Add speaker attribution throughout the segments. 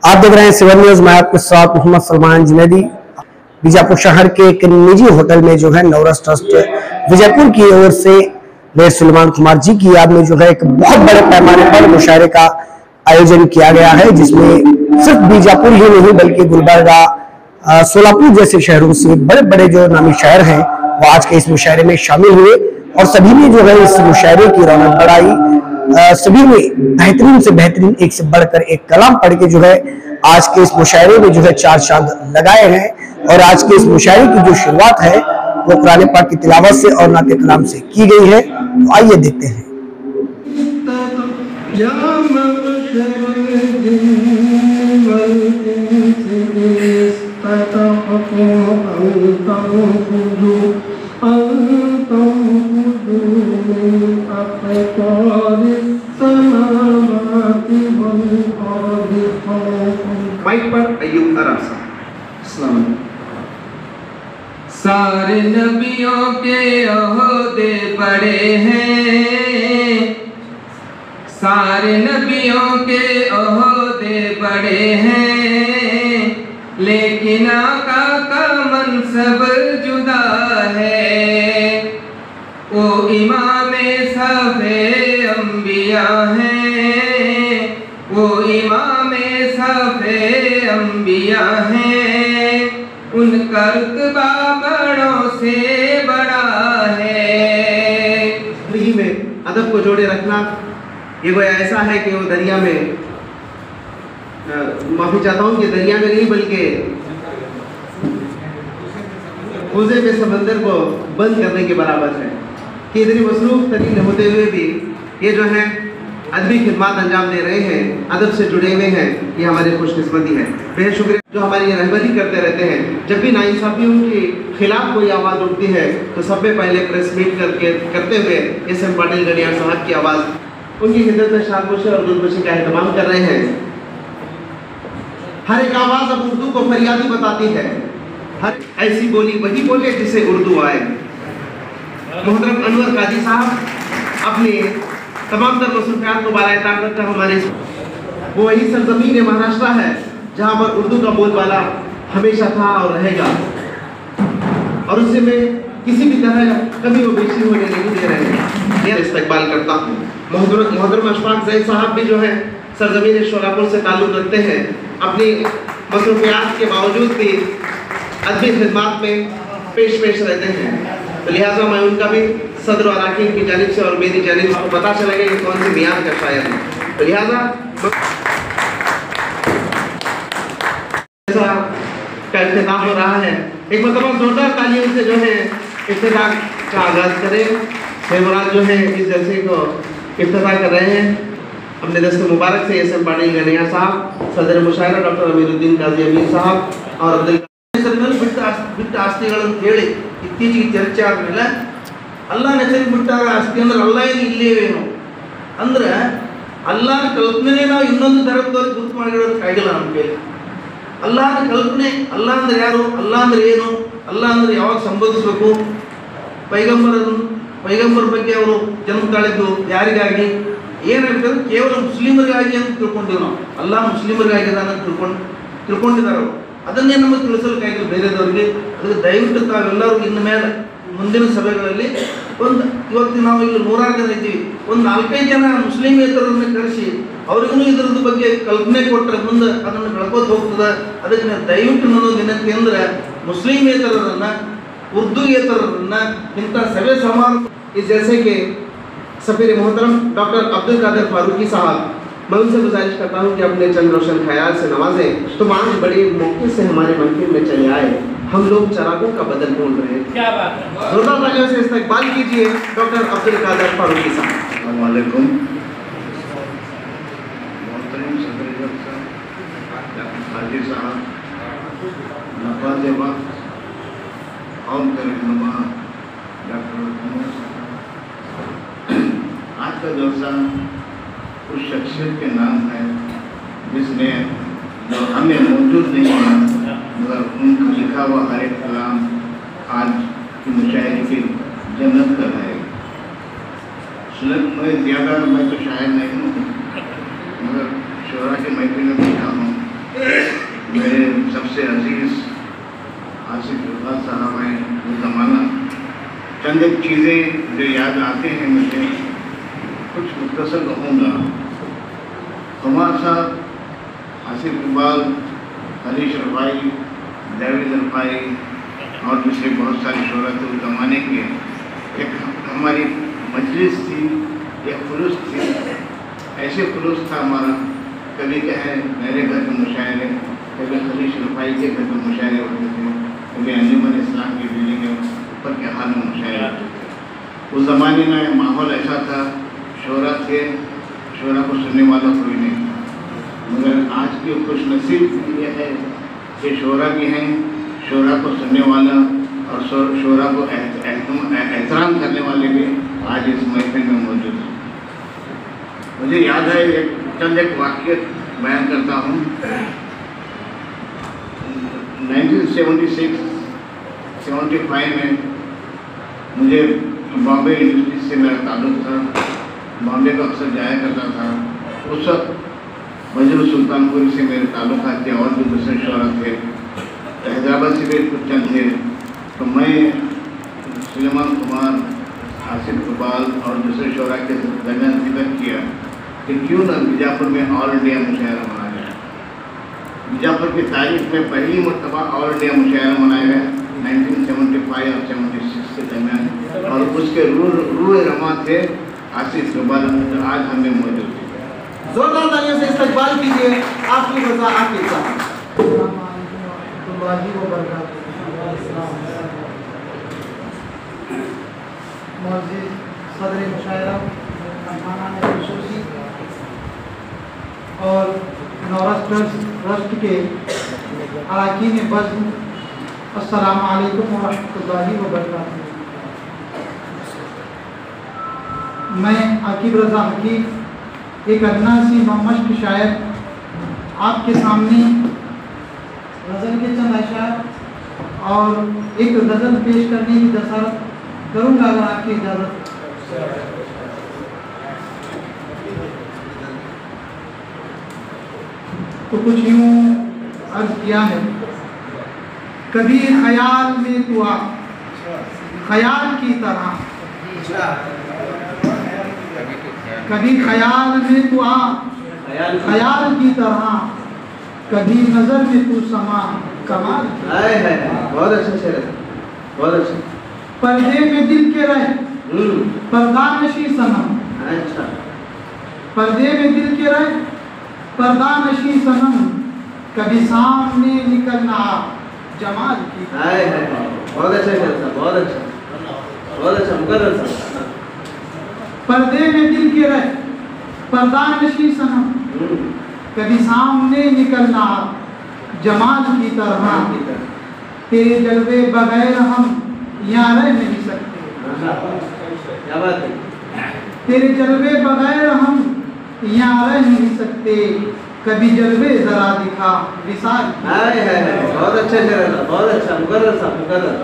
Speaker 1: आप देख रहे हैं सिवन न्यूज। मैं आपके साथ मोहम्मद सलमान जुनैदी। बीजापुर शहर के एक निजी होटल में जो है नवरस ट्रस्ट विजयपुर की ओर से लेर सुलेमान कुमार जी की याद में जो है एक बहुत बड़े पैमाने पर मुशायरे का आयोजन किया गया है, जिसमें सिर्फ बीजापुर ही नहीं बल्कि गुलबर्गा, सोलापुर जैसे शहरों से बड़े बड़े जो नामी शायर हैं वो आज के इस मुशायरे में शामिल हुए और सभी ने जो है इस मुशायरे की रौनक बढ़ाई। सभी ने बेहतरीन से बेहतरीन, एक से बढ़कर एक कलाम पढ़ के जो है आज के इस मुशायरे में जो है चार चांद लगाए हैं। और आज के इस मुशायरे की जो शुरुआत है वो कुरान पाक की तिलावत से और नाते कलाम से की गई है। तो आइए देखते हैं।
Speaker 2: माइक पर अय्यूब अरासा।
Speaker 3: सारे नबियों के ओहदे बड़े हैं, सारे नबियों के ओहदे बड़े हैं, लेकिन आका का मनसब जुदा है। वो इमामे सफ़े अंबिया हैं, वो इमामे सफ़े अंबिया हैं, उनका रुतबा बड़ों से बड़ा है।
Speaker 2: जिंदगी में अदब को जोड़े रखना ये कोई ऐसा है कि वो दरिया में, माफी चाहता हूँ कि दरिया में नहीं बल्कि हौजे में समंदर को बंद करने के बराबर है कि इतनी मसरूफ तरीन होते हुए भी ये जो है अदबी खिदमत अंजाम दे रहे हैं, अदब से जुड़े हुए हैं। ये हमारी खुशकिस्मती है। बेहद शुक्रिया जो हमारी ये रहबरी करते रहते हैं। जब भी नाइंसाफियों के खिलाफ कोई आवाज़ उठती है तो सबसे पहले प्रेस मीट करते हुए एस.एम. पाटिल गणियार साहब की आवाज़, उनकी खिदमत में शानगोशी और गुलगोशी का एहतमाम कर रहे हैं। हर एक आवाज़ अब उर्दू को फरियादी बताती है। हर ऐसी बोली वही बोले जिसे उर्दू आए। मोहतरम अनवर काजी साहब अपने तमाम तर मसरूफियात को बालाए ताक रखकर हमारे वो वही सरजमीन महाराष्ट्र है जहाँ पर उर्दू का बोलबाला हमेशा था और रहेगा, और उससे मैं किसी भी तरह कभी वो बेशी होने नहीं दे रहे हैं। मैं इस्तकबाल करता हूँ। मोहतरम अशफाक ज़ैद साहब भी जो है सरजमीन शोलापुर से ताल्लुक़ रखते हैं, अपनी मसरूफियात के बावजूद भी अदबी खिदमत में पेश रहते हैं। तो लिहाजा मैं उनका भी सदर और अरकान की जानिब से और मेरी जानिब से पता चलेगा कि कौन सी मियाद का शायर है। तो लिहाजा का इख्तिताम हो रहा है। एक मतलब जोरदार तालियों से जो है इख्तिताम का आगाज करें। मेहमान जो है इस जलसे को इफ्तिताह कर रहे हैं अपने दस्त मुबारक से एस.एम. पाटिल गणियार साहब, सदर मुशायरा डॉक्टर अमीरुद्दीन काजी अमीर साहब और अब्दुल ಬಿಟ್ಟ ಆಸ್ತಿಗಳನ್ನು ಹೇಳಿ ಇತ್ತೀಚೆಗೆ ಚರ್ಚೆ ಆದಮೇಲೆ ಅಲ್ಲಾಹನ ಹೆಸರಿಗೆ ಬಿಟ್ಟಾಗ ಆಸ್ತಿ ಅಂದ್ರೆ ಅಲ್ಲ ಏನು ಇಲ್ಲೇವೇನು ಅಂದ್ರೆ ಅಲ್ಲಾಹನ ಕಲ್ಪನೆ ನಾವು ಇನ್ನೊಂದು ಧರ್ಮದವ್ರಿಗೆ ಗುರುತು ಮಾಡಿರೋದಕ್ಕಾಗಿಲ್ಲ ನಮ್ಮ ಕೈಲಿ. ಅಲ್ಲಾಹನ ಕಲ್ಪನೆ, ಅಲ್ಲಾಹ ಅಂದ್ರೆ ಯಾರು, ಅಲ್ಲಾಹ ಅಂದ್ರೆ ಏನು, ಅಲ್ಲಾಹ ಅಂದ್ರೆ ಯಾವಾಗ ಸಂಬೋಧಿಸಬೇಕು, ಪೈಗಂಬರ್ ಬಗ್ಗೆ ಅವರು ಜನ್ಮ ತಾಳಿದ್ದು ಯಾರಿಗಾಗಿ, ಏನಾಗ್ತದೆ ಕೇವಲ ಮುಸ್ಲಿಮರಿಗಾಗಿ ಅಂತ ತಿಳ್ಕೊಂಡಿವಿ ನಾವು. ಅಲ್ಲಾಹ ಮುಸ್ಲಿಮರಿಗಾಗಿದ್ದಾನೆ ಅಂತ ತಿಳ್ಕೊಂಡಿದ್ದಾರೆ ಅವರು. ಅದನ್ನೇ ನಮಗೆ ತಿಳಿಸಲಿಕ್ಕಾಗಿ ಬೇರೆದವರಿಗೆ. ಅದಕ್ಕೆ ದಯವಿಟ್ಟು ತಾವೆಲ್ಲರೂ ಇನ್ನು ಮೇಲೆ ಮುಂದಿನ ಸಭೆಗಳಲ್ಲಿ ಇವತ್ತು ನಾವು ಇಲ್ಲಿ 100 ಜನ ಇದ್ದೀವಿ, ಒಂದು 4-5 ಜನ ಮುಸ್ಲಿಮೇತರನ್ನು ಕರೆಸಿ ಅವ್ರಿಗೂ ಇದರದ ಬಗ್ಗೆ ಕಲ್ಪನೆ ಕೊಟ್ಟರೆ ಮುಂದೆ ಅದನ್ನು ಬೆಳ್ಕೋತ ಹೋಗ್ತದೆ. ಅದಕ್ಕೆ ನಾನು ದಯವಿಟ್ಟು ನನ್ನ ವಿನಂತಿ ಅಂದರೆ ಮುಸ್ಲಿಮೇತರರನ್ನು, ಉರ್ದುಯೇತರರನ್ನು ಇಂಥ ಸಭೆ ಸಮಾರಂಭ जैसे कि सफ़ीर मोहतरम डॉक्टर अब्दुल कादिर फारूकी साहब, मैं उनसे गुजारिश करता हूँ कि अपने चंद रोशन ख्याल से नवाजें। तो आज बड़े मौके से हमारे महफिल में चले आए, हम लोग चरागों का बदल बोल रहे हैं। क्या बात है। जोरदार तालियों से इस्तकबाल कीजिए डॉक्टर अब्दुल कादिर फारूकी साहब।
Speaker 4: अस्सलाम वालेकुम। मोहतरम सदर जलसा हाजी साहब, नवाज़ेबा और रहनुमा डॉक्टर, आज का जलसा उस शख्सियत के नाम है जिसने, जो हमें मौजूद नहीं है मगर उनका लिखा हुआ हर एक कलाम आज की मुशायरे की जन्नत कर है। मैं ज़्यादा, मैं तो शायर नहीं हूँ मगर शोरा के महफिल में बैठा हूँ चंद एक चीज़ें जो याद आते हैं मुझे, कुछ मुख्तसर कहूँगा। कुमार साहब, आसिफ इकबाल, हरीश रफ़ाई, जावेद रफ़ाई और दूसरे बहुत सारे शोहरा थे उस ज़माने के। एक हमारी मजलिस थी, एक खुलूस थी, ऐसे खुलूस था हमारा। कभी कहे मेरे घर में मुशायरे, कभी हरीश रफ़ाई के घर में मुशायरे होते थे, कभी अंजुमन इस्लाम की बिल्डिंग के ऊपर के हाल में मुशायरे होते थे। उस ज़माने में माहौल ऐसा था, शोहरा थे, शोहरा को सुनने वाला कोई नहीं। मगर आज की खुशनसीब ये है कि शोहरा भी हैं, शोहरा को सुनने वाला और शोहरा को एहतराम करने वाले भी आज इस महफिल में मौजूद हैं। मुझे याद है चंद एक वाक़या बयान करता हूँ। 1976-75 में मुझे बॉम्बे यूनिवर्सिटी से मेरा ताल्लुक़ था, बॉम्बे को अक्सर जाया करता था। उस वक्त मजरू सुल्तानपुर से मेरे ताल्लुकात थे और भी दूसरे शोहरा थे, हैदराबाद से भी कुछ चंद थे। तो मैं सुलेमान कुमार, आसिफ इकबाल और दूसरे शोहरा के दरमियान जिक्र किया कि क्यों न बीजापुर में ऑल इंडिया मुशायरा मनाया जाए। बीजापुर की तारीख में पहली मरतबा ऑल इंडिया मुशायरा मनाया गया 1975 और 76 के दरमियान, और उसके रूह रमा थे आसिफ इकबाल, जो आज हमें मौजूद है।
Speaker 2: जोरदार तालियों से इस्तकबाल कीजिए आपकी रज़ा आपके साथ।
Speaker 5: मौजूद सदर मुशायरा खसूसी और नौरस ट्रस्ट के अरकान बज़्म, अस्सलामु अलैकुम व रहमतुल्लाहि व बरकातहू। मैं आकिब रज़ा हकीम, एक अदना सी मश्क शायर, आपके सामने गज़ल के चंद अशार और एक गज़ल पेश करने की दसारत करूँगा अगर आपकी इजाज़त। तो कुछ यूँ अर्ज़ किया है। कभी ख्याल में तू आ, ख्याल की तरह, कभी ख्याल में तू आ, ख्याल की तरह, कभी नजर में तू समा, कमाल।
Speaker 2: बहुत अच्छा शेर है, बहुत अच्छा।
Speaker 5: पर्दे में दिल के रहे, पर्दा नशी सनम।
Speaker 2: अच्छा,
Speaker 5: पर्दे में दिल के रहे, पर्दा नशी सनम, कभी सामने निकलना जमाल की।
Speaker 2: बहुत अच्छा शेर था, बहुत अच्छा, बहुत अच्छा, मुकर्रर था।
Speaker 5: पर्दे में दिल के रहे, पर्दा नशी सनम, कभी सामने निकलना जमाल की तरह। तेरे जलवे बगैर हम यहाँ रह नहीं सकते।
Speaker 2: क्या बात है।
Speaker 5: तेरे जलवे बगैर हम यहाँ रह नहीं सकते, कभी जलवे जरा दिखा विसाल।
Speaker 2: बहुत अच्छा शेर था, बहुत अच्छा, मुकर्रर साहब, मुकर्रर,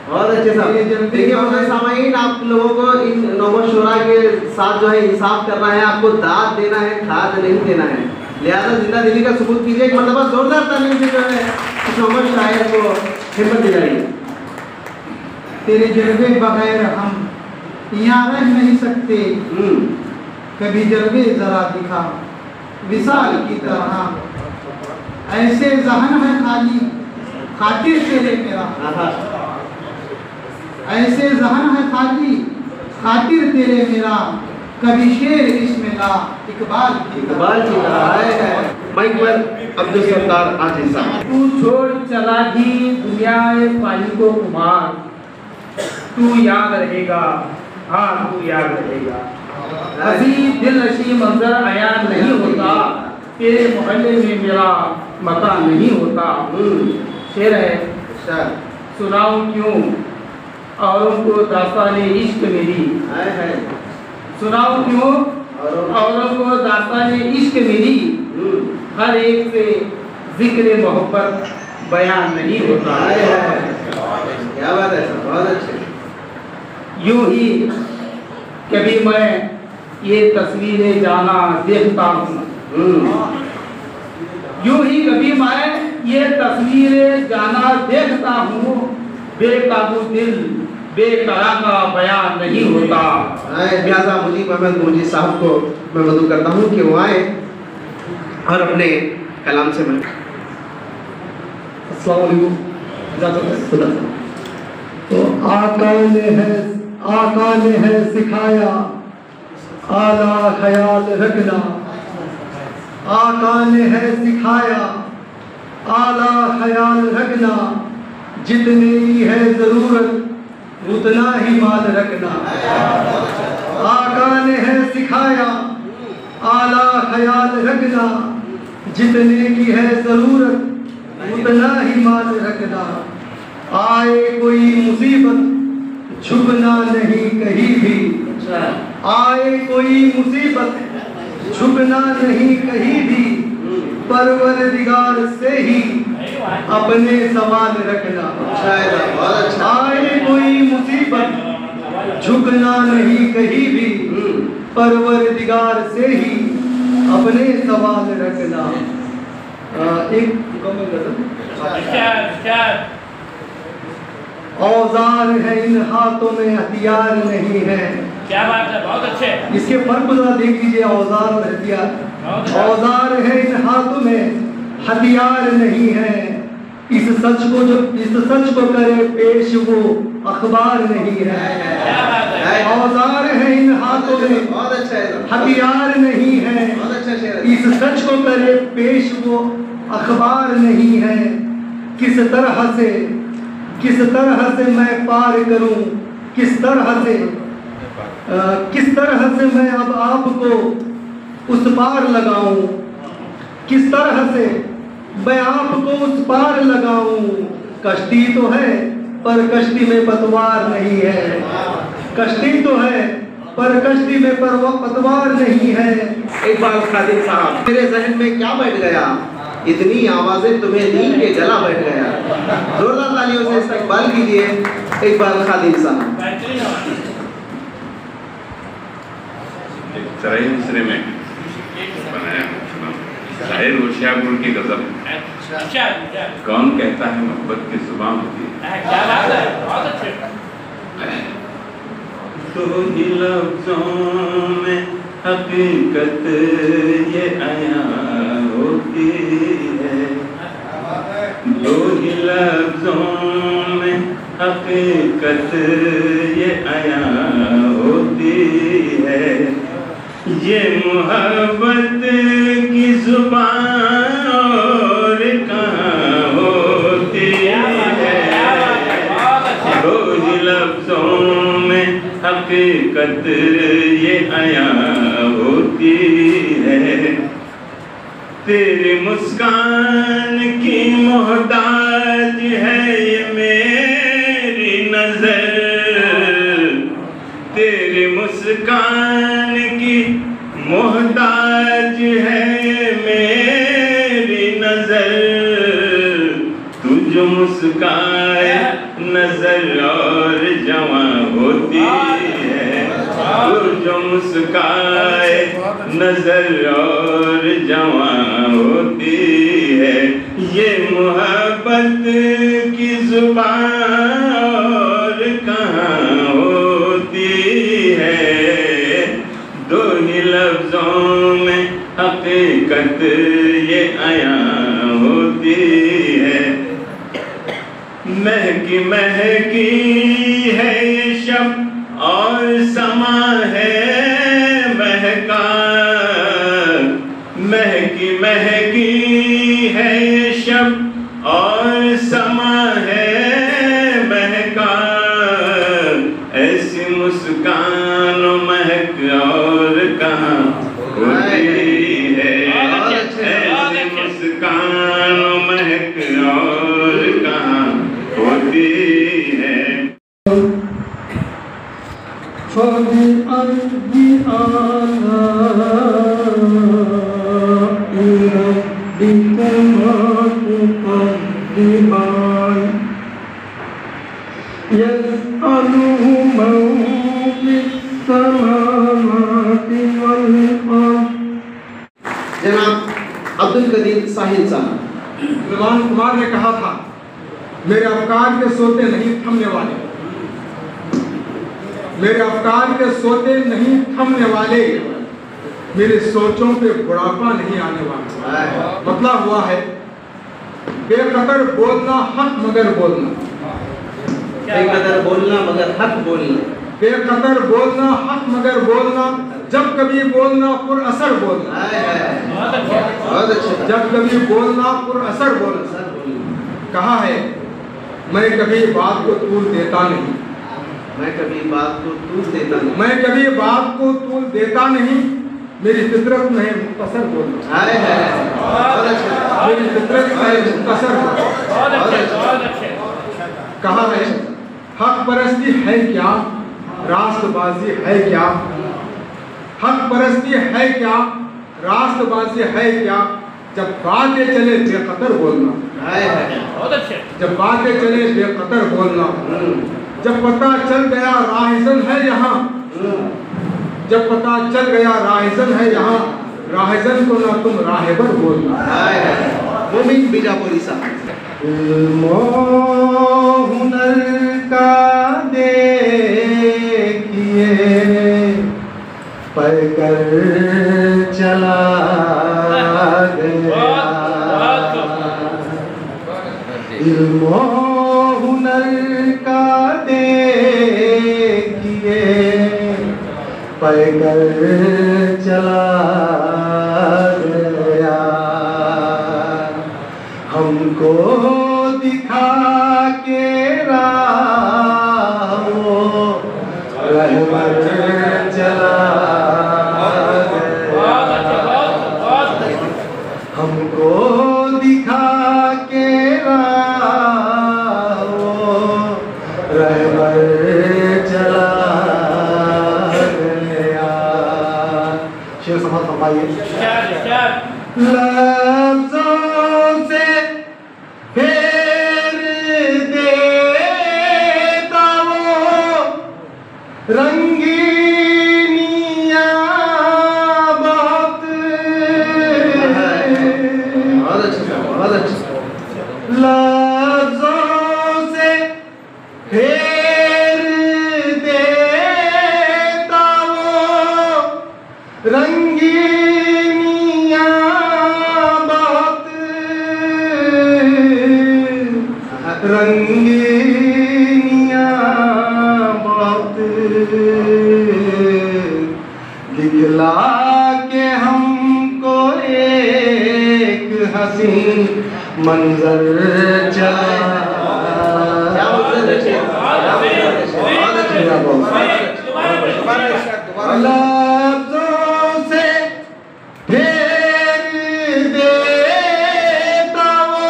Speaker 2: बहुत अच्छे साहब। देखिए मोहतरम सामाईन, आप लोगों को इन नौबत शोरा के साथ जो है इंसाफ करना है, आपको दाद देना है, खाद नहीं देना है। लिहाजा जिंदा दिली का सबूत कीजिए, एक मरतबा जोरदार तालीम से जो है इस नौबत शायर को हिम्मत दिलाइए।
Speaker 5: तेरे जलवे बगैर हम यहाँ रह नहीं सकते, कभी जलवे जरा दिखा विसाल की तरह। ऐसे जहन है खाली खातिर तेरे मेरा, ऐसे जहन है खाली खातिर तेरे मेरा, कभी शेर इसमें ला इकबाल की
Speaker 2: तरह है। माइक पर अब्दुल सत्तार आज़िज़ साहब।
Speaker 3: तू छोड़ चला जी दुनिया पानी को कुमार, तू याद रहेगा, हाँ तू याद रहेगा। अभी दिल नशी मंजर आया नहीं होता, तेरे मोहल्ले में मेरा मकान नहीं होता। शेर है, सुनाऊं क्यों औरों को दास्ताने इश्क मेरी, सुनाऊं क्यों औरों को दास्ताने इश्क मेरी, हर एक से जिक्र मोहब्बत बयान नहीं होता।
Speaker 2: क्या बात है, बहुत अच्छे।
Speaker 3: यूं ही कभी मैं ये तस्वीरें जाना देखता हूँ, यूं ही कभी मैं ये तस्वीरें जाना देखता हूँ, बेकाबू दिल बेकरा का बयान नहीं होता।
Speaker 2: लिहाजा मुजीब अहमद मोजी साहब को मैं मदू करता हूँ कि वो आए और अपने कलाम से मैं
Speaker 5: तो आका ने है सिखाया आला ख्याल रखना, आका ने है सिखाया आला ख्याल रखना, जितनी ही है ज़रूरत उतना ही माल रखना। आका ने है सिखाया आला ख्याल रखना, जितने की है ज़रूरत उतना ही माल रखना। आए कोई मुसीबत छुपना नहीं कहीं भी, आए कोई मुसीबत छुपना नहीं कहीं भी, परवरदिगार से ही अपने सवाल रखना। आए कोई मुसीबत झुकना नहीं कहीं भी, परवरदिगार से ही अपने सवाल रखना। एक औजार है इन हाथों में हथियार नहीं है।
Speaker 3: क्या बात है, बहुत अच्छे।
Speaker 5: इसके फर्क जरा देख लीजिए, औजार और हथियार। औजार है इन हाथों में हथियार नहीं है, इस सच को करे पेश वो अखबार नहीं है। औजार है इन हाथों में हथियार नहीं है, इस सच को करे पेश वो अखबार नहीं है। किस तरह से मैं पार करूं, किस तरह से मैं अब आपको उस पार लगाऊं, किस तरह से मैं आपको उस पार लगाऊं। कश्ती तो है पर कश्ती में पतवार नहीं है, कश्ती तो है पर कश्ती में पतवार नहीं है।
Speaker 2: एक बार खादिम साहब, मेरे जहन में क्या बैठ गया, इतनी आवाजें तुम्हें नींद के गला बैठ गया। जोरदार तालियों से इस्तकबाल कीजिए एक बार खादिम साहब।
Speaker 6: सराय मिसरे में बनाया शायर होशियारपुर की गजल। कौन कहता है मोहब्बत की जुबान होती है।
Speaker 3: क्या बात है, बहुत अच्छे।
Speaker 6: तो ही लफ्ज़ों में हकीकत ये आया होती है, दो ही लफ्ज़ों में हकीकत ये आया होती है। ये मोहब्बत की जुबान और कहाँ होती है, दो ही लफ्ज़ों में हकीकत ये आया होती है। तेरी मुस्कान की मोहताज है ये मेरी नजर, तेरी मुस्कान की मोहताज है ये मेरी नजर। तू जो मुस्काए नजर और जवां होती है, तू जो मुस्काए नजर और जवां होती है। ये मोहब्बत की जुबान और कहाँ होती है, दो ही लफ्ज़ों में हकीकत ये आया होती है। महकी महकी है ये शब और समा है महका, महकी महकी है ये शब और समा है महका। ऐसी मुस्कान महक और कहाँ होती है, ऐसी मुस्कान महक और कहाँ होती है।
Speaker 2: जनाब अब्दुल कदीर साहिल साहब।
Speaker 5: विवान कुमार ने कहा था, मेरे अवकार के सोते नहीं थमने वाले,
Speaker 7: मेरे अवतार के सोते नहीं थमने वाले, मेरी सोचों पे बुढ़ापा नहीं आने वाला। मतलब हुआ है बेकदर बोलना हक मगर बोलना,
Speaker 2: बेकदर बोलना मगर हक बोलना,
Speaker 7: बेकदर बोलना हक मगर बोलना, जब कभी बोलना पुर असर बोलना,
Speaker 2: बहुत अच्छा।
Speaker 7: जब कभी बोलना पुर असर बोलना। कहा है मैं कभी बात को तूल देता नहीं,
Speaker 2: मैं कभी बात को तूल देता नहीं,
Speaker 7: मैं कभी बात को तूल देता नहीं, मेरी फितरत में है मुख्तसर बोलना।
Speaker 2: बहुत अच्छा।
Speaker 7: मेरी फितरत में है मुख्तसर बोलना। कहा है हक परस्ती है क्या, रास्तबाजी है क्या, हक परस्ती है क्या, रास्तबाजी है क्या, जब बातें चले बेकदर बोलना, जब बातें चले बेकदर बोलना, जब पता चल गया राहिजन है यहाँ, जब पता चल गया राहिजन है यहाँ, राहिजन को ना तुम राहिबर बोलना।
Speaker 2: मोमिन बीजापुरी साहब।
Speaker 7: हुनर का देखिए पढ़कर चला गया, इल्मो हुनर का देखिए पढ़कर चला गया, हमको दिखा के राह वो रहबर चला गया, हमको दिखा के राह वो रहबर चला गया। शेर समझ फरमाइए। लफ्ज़ों से फेर देता वो रंगीनियाँ बहुत,
Speaker 2: बहुत अच्छा, बहुत अच्छा।
Speaker 7: लफ्ज़ों से फेर देता वो रंगीनियाँ बहुत, रंगीनियाँ बहुत, दिखला के हमको एक हसीन मंजर चला।
Speaker 2: क्या मंजर है? बहुत अच्छा।
Speaker 7: लफ्ज़ों से फेर देता वो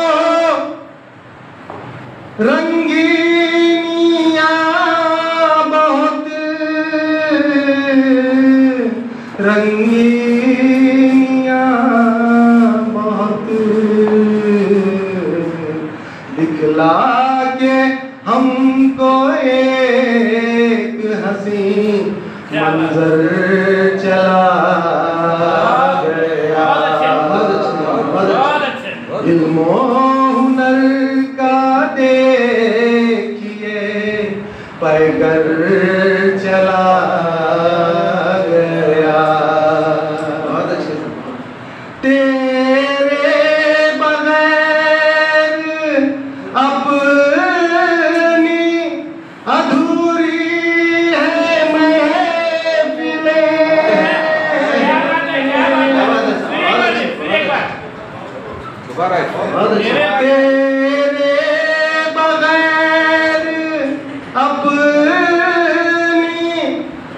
Speaker 7: रंगीनियाँ बहुत, रंगीनियाँ बहुत, दिखला के हमको एक हसीन मंजर चला गया। इल्मो हुनर का देखिए पैगर चला गया।
Speaker 2: बहुत अच्छे।
Speaker 7: तेरे बगैर अपनी अधूरी है महफिलें, तेरे बगैर अपनी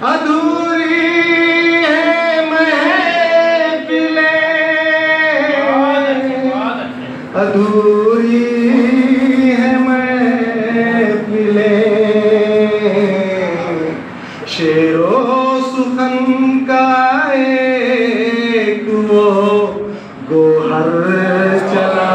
Speaker 7: अधूरी है महफिलें, अधूरी है महफिलें, शेरो सुखन का एक वो गोहर चला।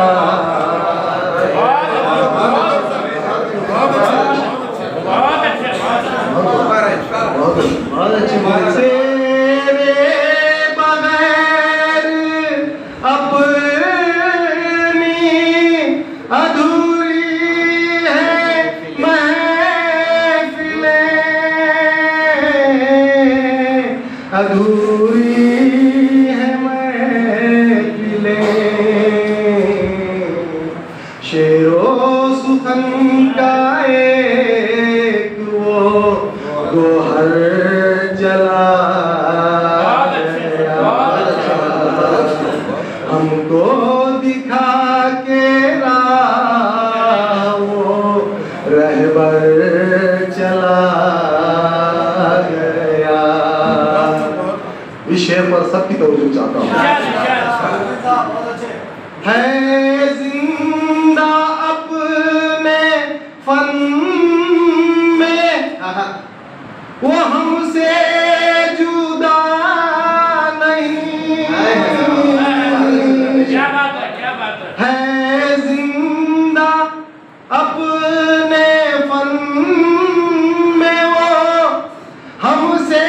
Speaker 2: बहुत अच्छी बात है।
Speaker 7: तेरे बगैर अपनी अधूरी है महफिलें, रोशन का एक वो गोहर जला गया, हमको दिखा के राह वो रहबर चला गया। इस शेर पर सबकी तवज्जो चाहता हूँ। है जिंदा अपने फन में वो हमसे जुदा नहीं,
Speaker 3: क्या बात है, क्या बात है।
Speaker 7: है जिंदा अपने फन में वो हमसे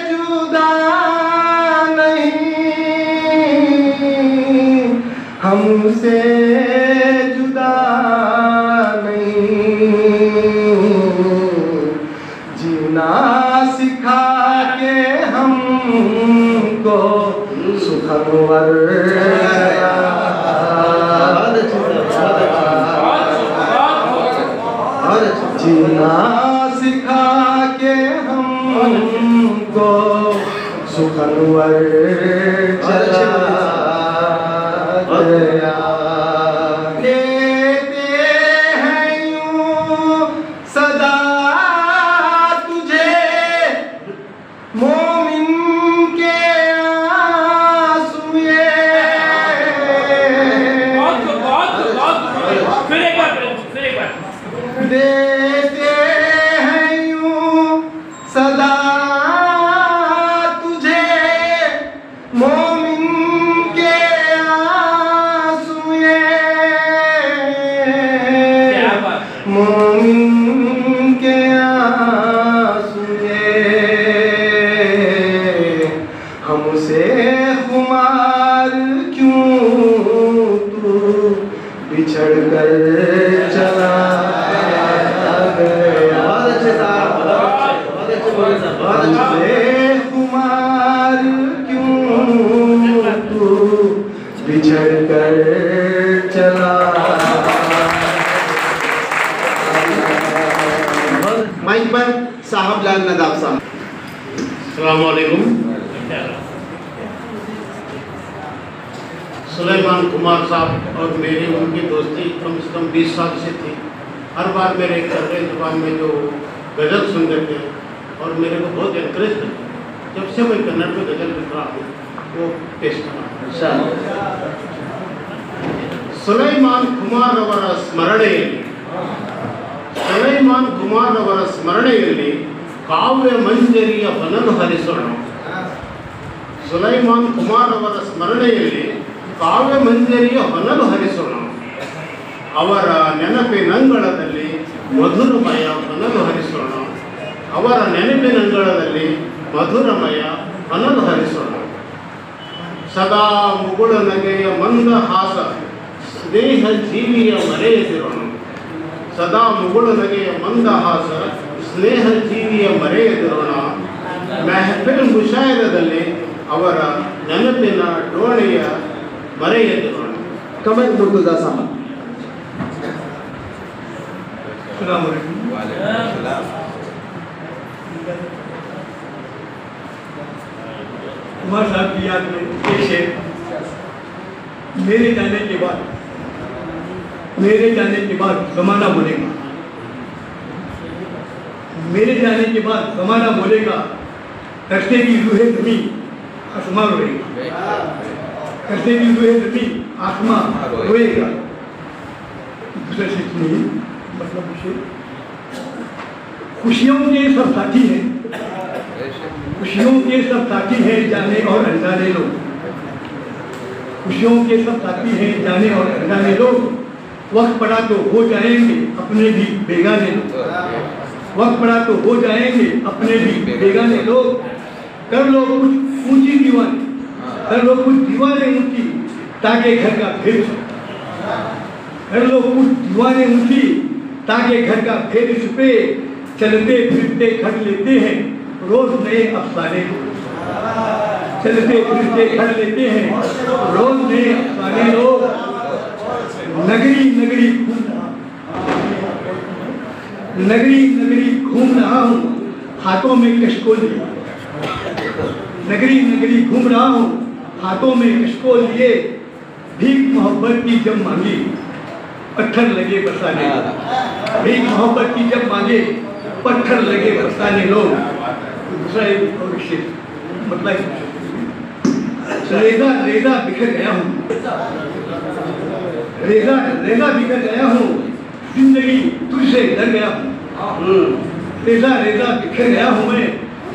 Speaker 7: जुदा नहीं, हमसे जुदा नहीं। जीना सिखा के हमको सुखनवर जीना सिखा के हमको सुखनवर चला गया। देते हैं यूं सदा तुझे मोमिन के आंसुए,
Speaker 3: फिर एक बार
Speaker 7: देते हैं यूं सदा तुझे मोमिन के आंसुए, मोमिन के आंसुए। हमसे खुमार क्यों तू बिछड़ कर चला गया। हमसे खुमार क्यों तू बिछड़ कर चला। माइक पर साहब लाल नदाब साहब।
Speaker 4: अस्सलाम वालेकुम। सुलेमान कुमार साहब और मेरी उनकी दोस्ती कम से कम 20 साल से थी। हर बार मेरे कर्रे जुबान में जो गज़ल सुनते थे और मेरे को बहुत एनकरेज करते। जब से मैं कन्नड़ में गज़ल लिख रहा हूँ वो पेश कर रहा हूँ। सुलेमान कुमार ಅವರ ಸ್ಮರಣೆಯಲ್ಲಿ ಸುಲೈಮಾನ್ ಕುಮಾರ್ ಅವರ ಸ್ಮರಣೆಯಲ್ಲಿ ಕಾವ್ಯ ಮಂಜರಿಯ ಹೊನಲು ಹರಿಸೋಣ. ಸುಲೈಮಾನ್ ಕುಮಾರ್ ಅವರ ಸ್ಮರಣೆಯಲ್ಲಿ ಕಾವ್ಯ ಮಂಜರಿಯ ಹೊನಲು ಹರಿಸೋಣ. ಅವರ ನೆನಪಿನಂಗಳದಲ್ಲಿ ಮಧುರಮಯ ಹೊನಲು ಹರಿಸೋಣ. ಅವರ ನೆನಪಿನಂಗಳದಲ್ಲಿ ಮಧುರಮಯ ಹೊನಲು ಹರಿಸೋಣ. ಸದಾ ಮುಗುಳ ನಗೆಯ ಮಂದಹಾಸ ಸ್ನೇಹ ಜೀವಿಯ ಮರೆಯದಿರೋಣ. ಸದಾ ಮುಗುಳ ನಗೆಯ ಮಂದಹಾಸ ಸ್ನೇಹ ಜೀವಿಯ ಮರೆಯದಿರೋಣ. ಮೆಹಫಿಲ್ ಮುಶಾಯರದಲ್ಲಿ ಅವರ ನೆನಪಿನ ಡೋಣೆಯ ಮರೆಯದಿರೋಣ.
Speaker 7: कमेंट मुर्तजा साहब।
Speaker 8: कुमार साहब की याद में एक शेर। मेरे जाने के बाद जमाना बोलेगा, मेरे जाने के बाद जमाना बोलेगा, करते की रूहे जमीन आसमां रोएगा, करते की रूहे जमीन आसमां रोएगा। दूसरा शेर नहीं, मतलब खुशियों के सब साथी हैं, खुशियों के सब साथी हैं जाने और अनजाने लोग, खुशियों के सब साथी हैं जाने और अनजाने लोग। वक्त पड़ा तो हो जाएंगे अपने भी बेगाने लोग, वक्त पड़ा तो हो जाएंगे अपने भी बेगाने लोग। कर लो कुछ ऊंची दीवारें, कर लो कुछ दीवारें ऊंची ताकि घर का भेद छुपे, कर लो कुछ दीवारें ऊंची ताकि घर का भेद छुपे। चलते फिरते खट लेते हैं रोज नए अफसाने को, चलते फिरते खट लेते हैं रोज नए अफसाने लोग। नगरी नगरी घूमना नगरी नगरी घूम रहा हूँ हाथों में कशकोल लिए। नगरी नगरी घूम रहा हूँ हाथों में कशकोल लिए। भीख मोहब्बत की जब मांगी पत्थर लगे बरसाने। भीख मोहब्बत की जब मांगे पत्थर लगे बरसाने लोग। दूसरा एक और शेर मतलब रेजा रेजा बिखर गया हूँ। रेजा रेजा बिखर गया हूँ जिंदगी तुझसे डर गया हूँ। रेजा रेजा बिखर गया हूँ मैं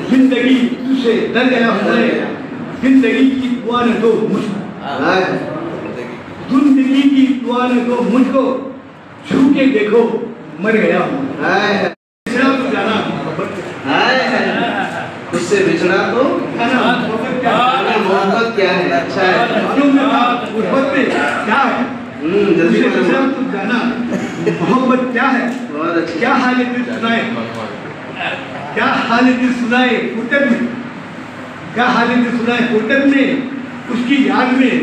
Speaker 8: जिंदगी तुझसे डर गया हूँ मैं। जिंदगी की दुआ ने दो मुझको। जिंदगी की दुआ ने दो मुझको छू के देखो मर गया हूँ।
Speaker 9: उससे बिछड़ा तो मोहब्बत क्या है? अच्छा है
Speaker 8: मोहब्बत क्या है?
Speaker 9: जल्दी
Speaker 8: जाना मोहब्बत क्या है?
Speaker 9: बहुत अच्छा।
Speaker 8: क्या हाल दिल सुनाए? क्या हाल दिल सुनाए फुटक में? क्या हाल दिल सुनाए फुटक में? उसकी याद में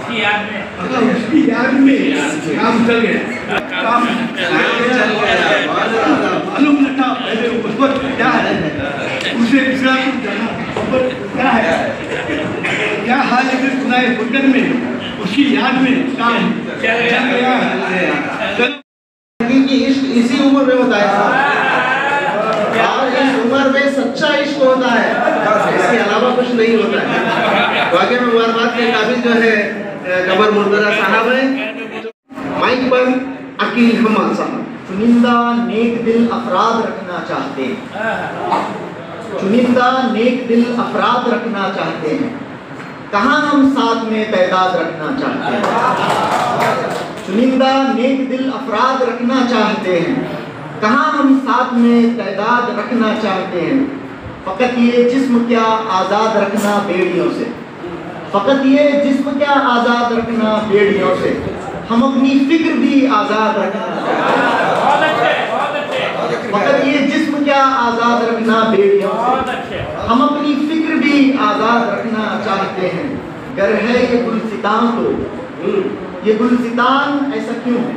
Speaker 8: उसकी याद में काम चल गया। काम चल गया। मालूम न था पहले उस वक्त क्या है उसे बिछड़ा तुम जाना क्या है? क्या हाल दिल सुनाए फुटक में उसकी याद में काम चल गया।
Speaker 9: इश्क इसी उम्र में होता है और इस उम्र में सच्चा इश्क होता है, इसके अलावा कुछ नहीं होता है। वाकई में मुबारकबाद के काबिल जो है कमर मुर्तजा साहब है। माइक पर अकील हम्मा साहब।
Speaker 5: चुनिंदा नेक दिल अफराद रखना चाहते हैं। चुनिंदा नेक दिल अफराद रखना चाहते हैं। कहाँ हम साथ में तैदाद रखना चाहते हैं। चुनिंदा नेक दिल अफराद रखना चाहते हैं। कहाँ हम साथ में तैदाद रखना चाहते हैं। फ़कत ये जिस्म क्या आज़ाद रखना बेड़ियों से। फ़कत ये जिस्म क्या आज़ाद रखना बेड़ियों से। हम अपनी फिक्र भी आज़ाद रखना चाहते हैं। फ़कत ये जिस्म क्या आज़ाद रखना बेड़ियों से। हम अपनी फिक्र भी आज़ाद रखना चाहते हैं। गर है ये गुलसितान तो ये गुलसितान ऐसा क्यों है?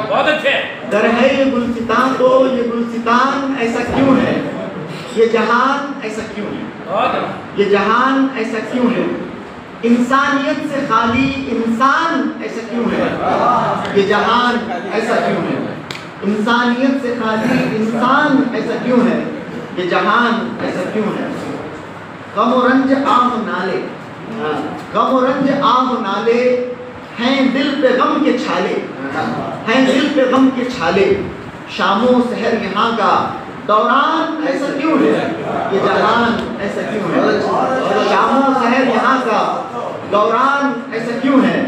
Speaker 3: बहुत अच्छे।
Speaker 5: गर है ये गुलसितान तो ये गुलसितान ऐसा क्यों है? ये जहान ऐसा क्यों है? ये जहान ऐसा क्यों है? इंसानियत से खाली इंसान ऐसा क्यों है? ये जहान ऐसा क्यों है? इंसानियत से खाली इंसान ऐसा क्यों है? ये जहान ऐसा क्यों है? गम और रंज आह नाले, गम और रंज आह नाले हैं दिल पे गम के छाले, हैं दिल पे गम के छाले। शामों सहर यहाँ का दौरान ऐसा क्यों है? ये जहान ऐसा क्यों है? शामों सहर यहाँ का दौरान ऐसा क्यों है?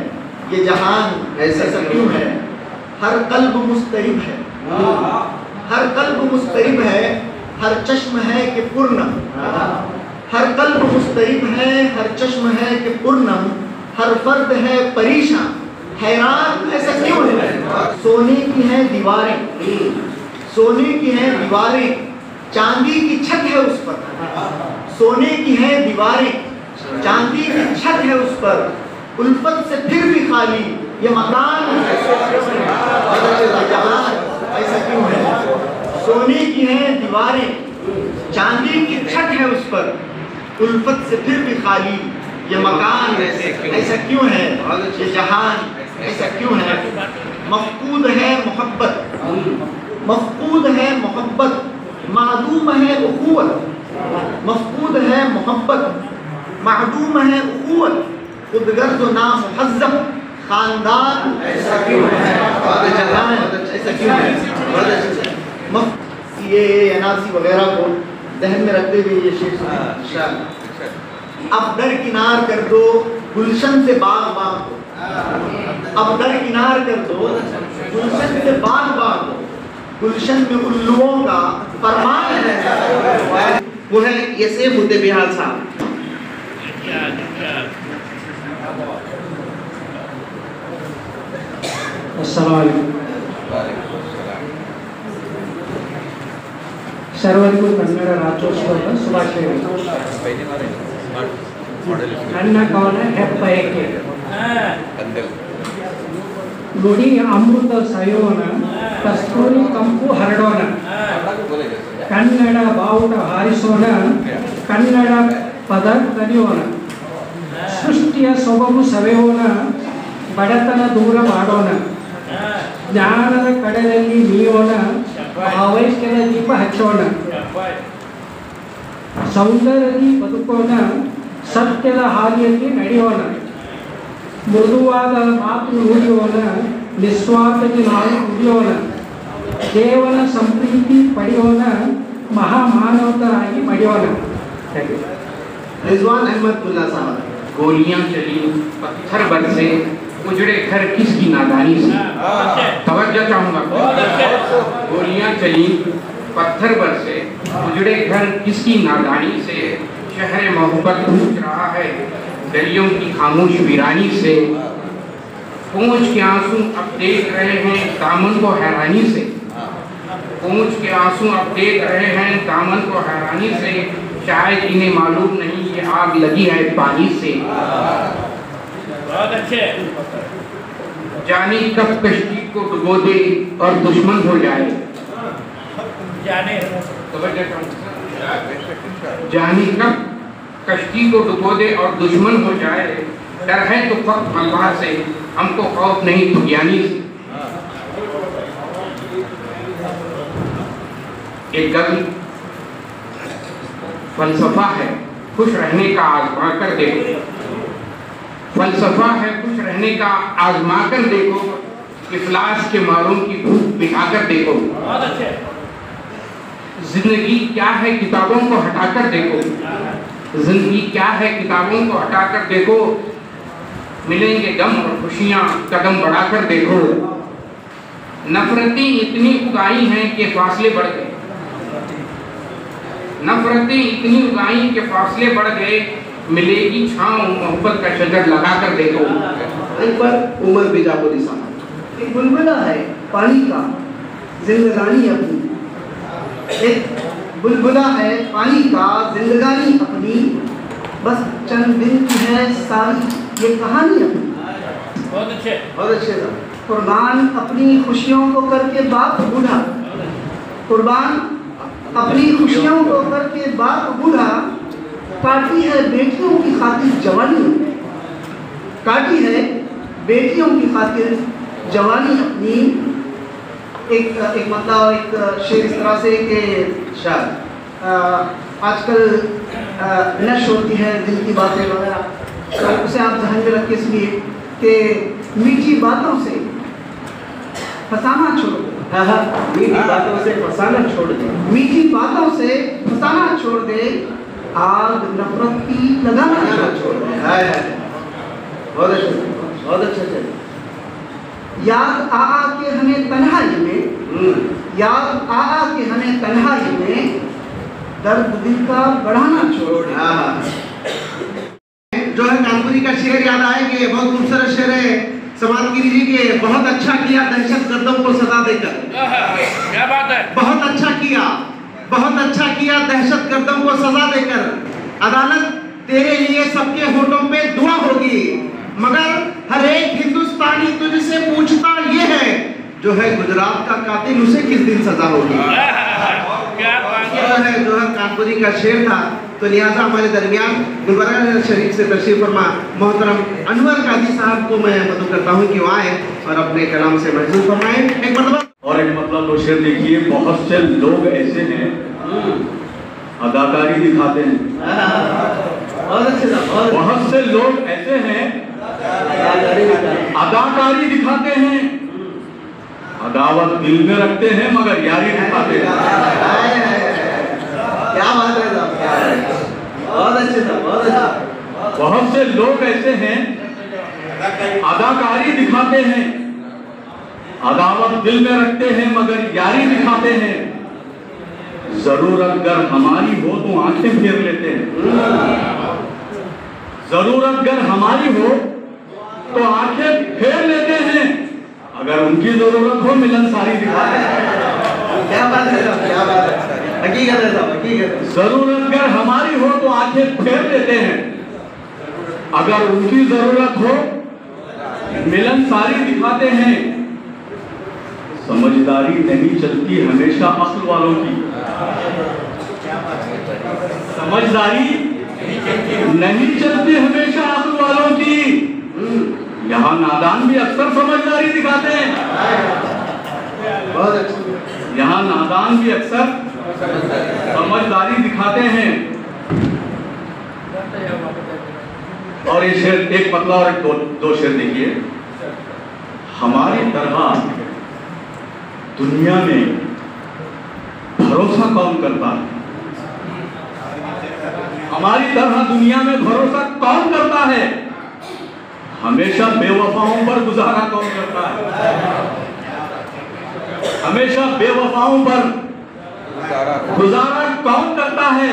Speaker 5: ये जहान ऐसा क्यों है? हर कल्ब मुस्तरिब है, हर कल्ब मुस्तरिब है, हर चश्म है कि पूर्णम। हर कल्ब मुस्तरिब है, हर चश्म है कि पूर्णम। हर फर्द है परेशान, हैरान ऐसा क्यों है? सोने की हैं दीवारें, सोने की हैं दीवारें, चांदी की छत है उस पर। सोने की हैं दीवारें, चांदी की छत है उस पर। उल्फत से फिर भी खाली ये मकान ऐसा क्यों है? सोने की हैं दीवारें, चांदी की छत है उस पर। उल्फत से फिर भी खाली ये मकान ऐसा क्यों है? ये जहान ऐसा क्यों है? मफकूद है मोहब्बत, मफकूद है मोहब्बत, मादूम है उखुवत। मफकूद है मोहब्बत, मादूम है उखुवत। खुदगर्ज़ व नामुहज़्ज़ब खानदान ऐसा क्यों है? ऐसा क्यों है? ये एनआरसी वगैरह को ध्यान में रखते हुए ये शेर अब दरकिनार कर दो गुलशन से बाग बाग को। अब दरकिनार कर दो गुलशन से बाग बाग को। गुलशन में उल्लुओं का फरमान है।
Speaker 9: वो है ये सेफ होते बिहार साहब।
Speaker 10: ಸರ್ವರಿಗೂ ಕನ್ನಡ ರಾಜ್ಯೋತ್ಸವದ ಶುಭಾಶಯಗಳು. ನನ್ನ ಕವನ ಹೆಪ್ಪ ಏಕೆ ನುಡಿ ಅಮೃತ ಸಯೋನ ಕಸ್ತೂರಿ ಕಂಪು ಹರಡೋಣ, ಕನ್ನಡ ಬಾವುಟ ಹಾರಿಸೋಣ, ಕನ್ನಡ ಪದ ಕಲಿಯೋಣ, ಸೃಷ್ಟಿಯ ಸೊಬಗು ಸವೆಯೋಣ, ಬಡತನ ದೂರ ಮಾಡೋಣ, ಜ್ಞಾನದ ಕಡಲಲ್ಲಿ ಮೀಯೋಣ, ಭಾವೈಕ್ಯದ ದೀಪ ಹಚ್ಚೋಣ, ಸೌಂದರ್ಯದಲ್ಲಿ ಬದುಕೋಣ, ಸತ್ಯದ ಹಾದಿಯಲ್ಲಿ ನಡೆಯೋಣ, ಮೃದುವಾದ ಮಾತು ನುಡಿಯೋಣ, ನಿಸ್ವಾರ್ಥಕ್ಕೆ ನಾವು ನುಡಿಯೋಣ, ದೇವನ ಸಂಪ್ರೀತಿ ಪಡೆಯೋಣ, महामानवतारागी मडियोना।
Speaker 9: रिजवान अहमद मुल्ला साहब।
Speaker 11: गोलियां चली, पत्थर बरसे, उजड़े घर किसकी नादानी से। तवज्जो चाहूंगा। गोलियां चली, पत्थर बरसे, उजड़े घर किसकी नादानी से। शहर मोहब्बत पूछ रहा है गलियों की खामोश वीरानी से। पूंछ के आंसू अब देख रहे हैं दामन को हैरानी से। पूंछ के आंसू अब देख रहे हैं दामन को हैरानी से। शायद इन्हें मालूम नहीं ये आग लगी है पानी से।
Speaker 3: बहुत अच्छे।
Speaker 11: जाने कब कश्ती को डुबो दे और दुश्मन हो जाए।
Speaker 3: जाने
Speaker 11: जाने कब कश्ती को डुबो दे और दुश्मन हो जाए। डर है तो फक्त अल्लाह से, हमको खौफ नहीं तो ज्ञानी से। एक गज़ल फलसफा है खुश रहने का आजमा कर देखो। फलसफा है खुश रहने का आजमा कर देखो। इफलास के मारों की भूख मिटा कर देखो। जिंदगी क्या है किताबों को हटाकर देखो। जिंदगी क्या है किताबों को हटाकर देखो। मिलेंगे गम और खुशियां कदम बढ़ाकर देखो। नफरतें इतनी उगाई हैं कि फासले बढ़ गए। नफरतें इतनी उगाई कि फासले बढ़ गए। मिलेगी छांव मोहब्बत का शजर लगा कर देखो।
Speaker 9: पर उमर बिजापुरी साहब। एक बुलबुला है पानी का जिंदगानी अपनी। एक बुलबुला है पानी का जिंदगानी अपनी। बस चंद दिन की है सारी ये कहानी अपनी।
Speaker 3: बहुत अच्छे।
Speaker 9: बहुत अच्छे साहब। कुर्बान अपनी खुशियों को करके बाप बूढ़ा। कुर्बान अपनी खुशियों को करके बाप बूढ़ा। काटी है बेटियों की खातिर जवानी। काटी है बेटियों की खातिर जवानी अपनी। एक मतलब एक शेर इस तरह से कि शायद आजकल नश होती है दिल की बातें वगैरह, तो उसे आप ध्यान में रखिए इसलिए कि मीठी बातों से फसाना छोड़ दे। मीठी बातों से फसाना छोड़ दे। मीठी बातों से फसाना छोड़ दे। आग नफरत की लगाना छोड़ दे। बहुत अच्छा, बहुत अच्छा चले। याद आ के हमें तन्हाई में, याद आ के हमें तन्हाई में दर्द दिल का बढ़ाना छोड़ दे। जो है कानपुरी का शेर याद आएंगे, बहुत खूबसूरत शेर है। समाज कीजिए कि बहुत अच्छा किया दहशत गर्दों को सजा देकर।
Speaker 3: क्या बात है।
Speaker 9: बहुत अच्छा किया, बहुत अच्छा किया दहशत गर्दों को सजा देकर। अदालत तेरे लिए सबके होठों पे दुआ होगी, मगर हर एक हिंदुस्तानी तुझसे पूछता ये है जो है गुजरात का कातिल उसे किस दिन सजा होगी। जो है कानपुरी का शेर था। तो लिहाजा हमारे दरमियान गुलबर्गा शरीफ से तशरीफ फरमा मोहतरम अनवर काजी साहब को मैं मदद करता हूँ कि वो आए और अपने कलाम से महसूस फरमाएं। एक मतलब
Speaker 12: और एक मतलब वो शेर देखिए, बहुत से लोग ऐसे हैं अदाकारी दिखाते हैं। बहुत से लोग ऐसे हैं अदाकारी दिखाते हैं। अदावत दिल में रखते हैं मगर यारी दिखाते हैं।
Speaker 9: क्या बात है साहब, बहुत अच्छे साहब, बहुत अच्छा।
Speaker 12: बहुत से लोग ऐसे हैं अदाकारी दिखाते हैं। अदावत दिल में रखते हैं मगर यारी दिखाते हैं। जरूरत अगर हमारी हो तो आंखें फेर लेते हैं। जरूरत अगर हमारी हो तो आंखें फेर लेते हैं। अगर उनकी जरूरत हो मिलनसारी दिखाते हैं।
Speaker 9: क्या बात है साहब, क्या बात है, हकीकत है साहब, हकीकत है।
Speaker 12: जरूरत अगर हमारी हो तो आंखें फेर लेते हैं। अगर उनकी जरूरत हो मिलनसारी दिखाते हैं। समझदारी नहीं चलती हमेशा अक्ल वालों की, समझदारी नहीं चलती हमेशा अक्ल वालों की। यहाँ नादान भी अक्सर समझदारी दिखाते हैं, यहाँ नादान भी अक्सर समझदारी दिखाते हैं। और ये शेर एक मतलब और एक दो शेर देखिए। हमारी तरह दुनिया में भरोसा कौन करता है, हमारी तरह दुनिया में भरोसा कौन करता है, हमेशा बेवफाओं पर गुजारा कौन करता है, हमेशा बेवफाओं पर गुजारा कौन करता है।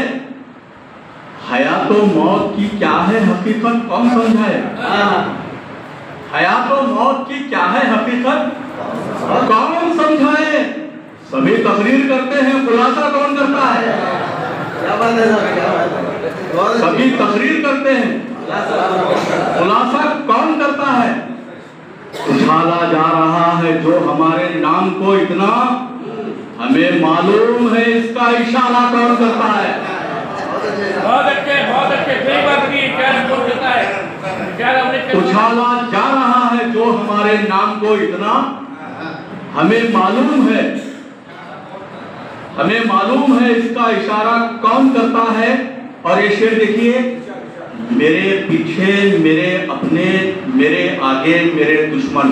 Speaker 12: हयात और मौत की क्या है हकीकत कौन समझाए, हयात और मौत की क्या है हकीकत कौन समझाए। सभी तकरीर करते हैं, खुलासा कौन करता है, सभी तकरीर करते हैं, खुलासा कौन करता है। उछाला जा रहा है जो हमारे नाम को इतना, हमें मालूम है इसका इशारा कौन करता है।
Speaker 3: बहुत अच्छे सही बात की, क्या रिपोर्ट देता है, क्या
Speaker 12: उछाला जा रहा है जो हमारे नाम को इतना, हमें मालूम है, हमें मालूम है इसका इशारा कौन करता है। और ये शेर देखिए, मेरे पीछे मेरे अपने, मेरे आगे मेरे दुश्मन,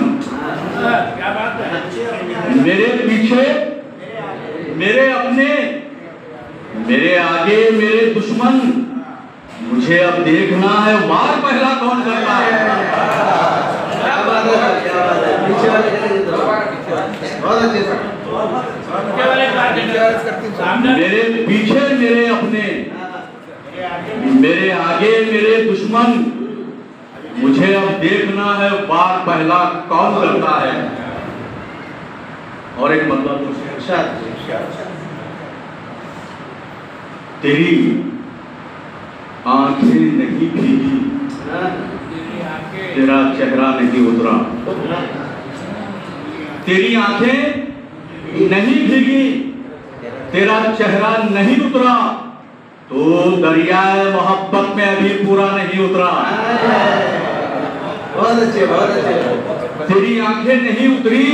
Speaker 3: क्या बात है,
Speaker 12: मेरे पीछे मेरे अपने, मेरे आगे मेरे दुश्मन, मुझे अब देखना है वार पहला कौन करता है। मेरे पीछे मेरे अपने, मेरे आगे मेरे दुश्मन, मुझे अब देखना है वार पहला कौन करता है। और एक मतलब तेरी आंखें नहीं भीगी, तेरा चेहरा नहीं उतरा, तेरी आंखें नहीं भीगी, तेरा चेहरा नहीं उतरा, तो दरियाए मोहब्बत में अभी पूरा नहीं उतरा।
Speaker 9: बहुत अच्छे।
Speaker 12: तेरी आंखें नहीं उतरी,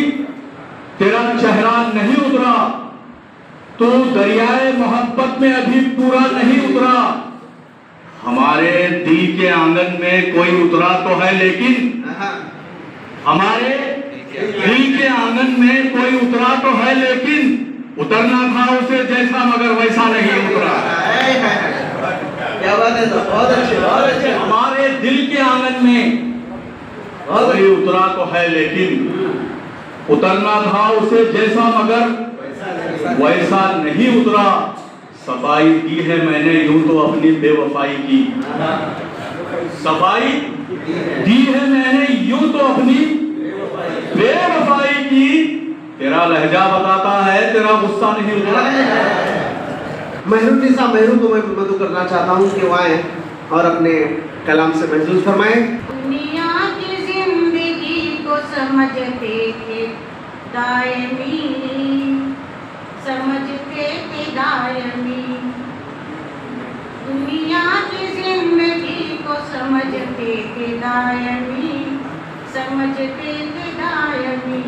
Speaker 12: तेरा चेहरा नहीं उतरा, तो दरियाए मोहब्बत में अभी पूरा नहीं उतरा। हमारे दिल के आंगन में कोई उतरा तो है, लेकिन हमारे दिल के आंगन में कोई उतरा तो है, लेकिन उतरना था उसे जैसा मगर वैसा नहीं उतरा।
Speaker 9: क्या बात है, बहुत अच्छे, बहुत अच्छे।
Speaker 12: हमारे दिल के आंगन में कोई उतरा तो है, लेकिन उतरना था उसे जैसा मगर वैसा नहीं उतरा। सफाई दी है मैंने यूं तो अपनी बेवफाई की, सफाई दी है मैंने यूं तो अपनी बेवफाई की। तेरा लहजा बताता है, तेरा गुस्सा नहीं उतरा।
Speaker 9: महरूनिसा महरू को मैं मदद करना चाहता हूँ कि वो आए और अपने कलाम से महसूस फरमाएं।
Speaker 13: दुनिया की जिंदगी को समझते थे दायमी, समझते थे दायमी। दुनिया की जिंदगी को समझते थे दायमी, समझते थे दायमी।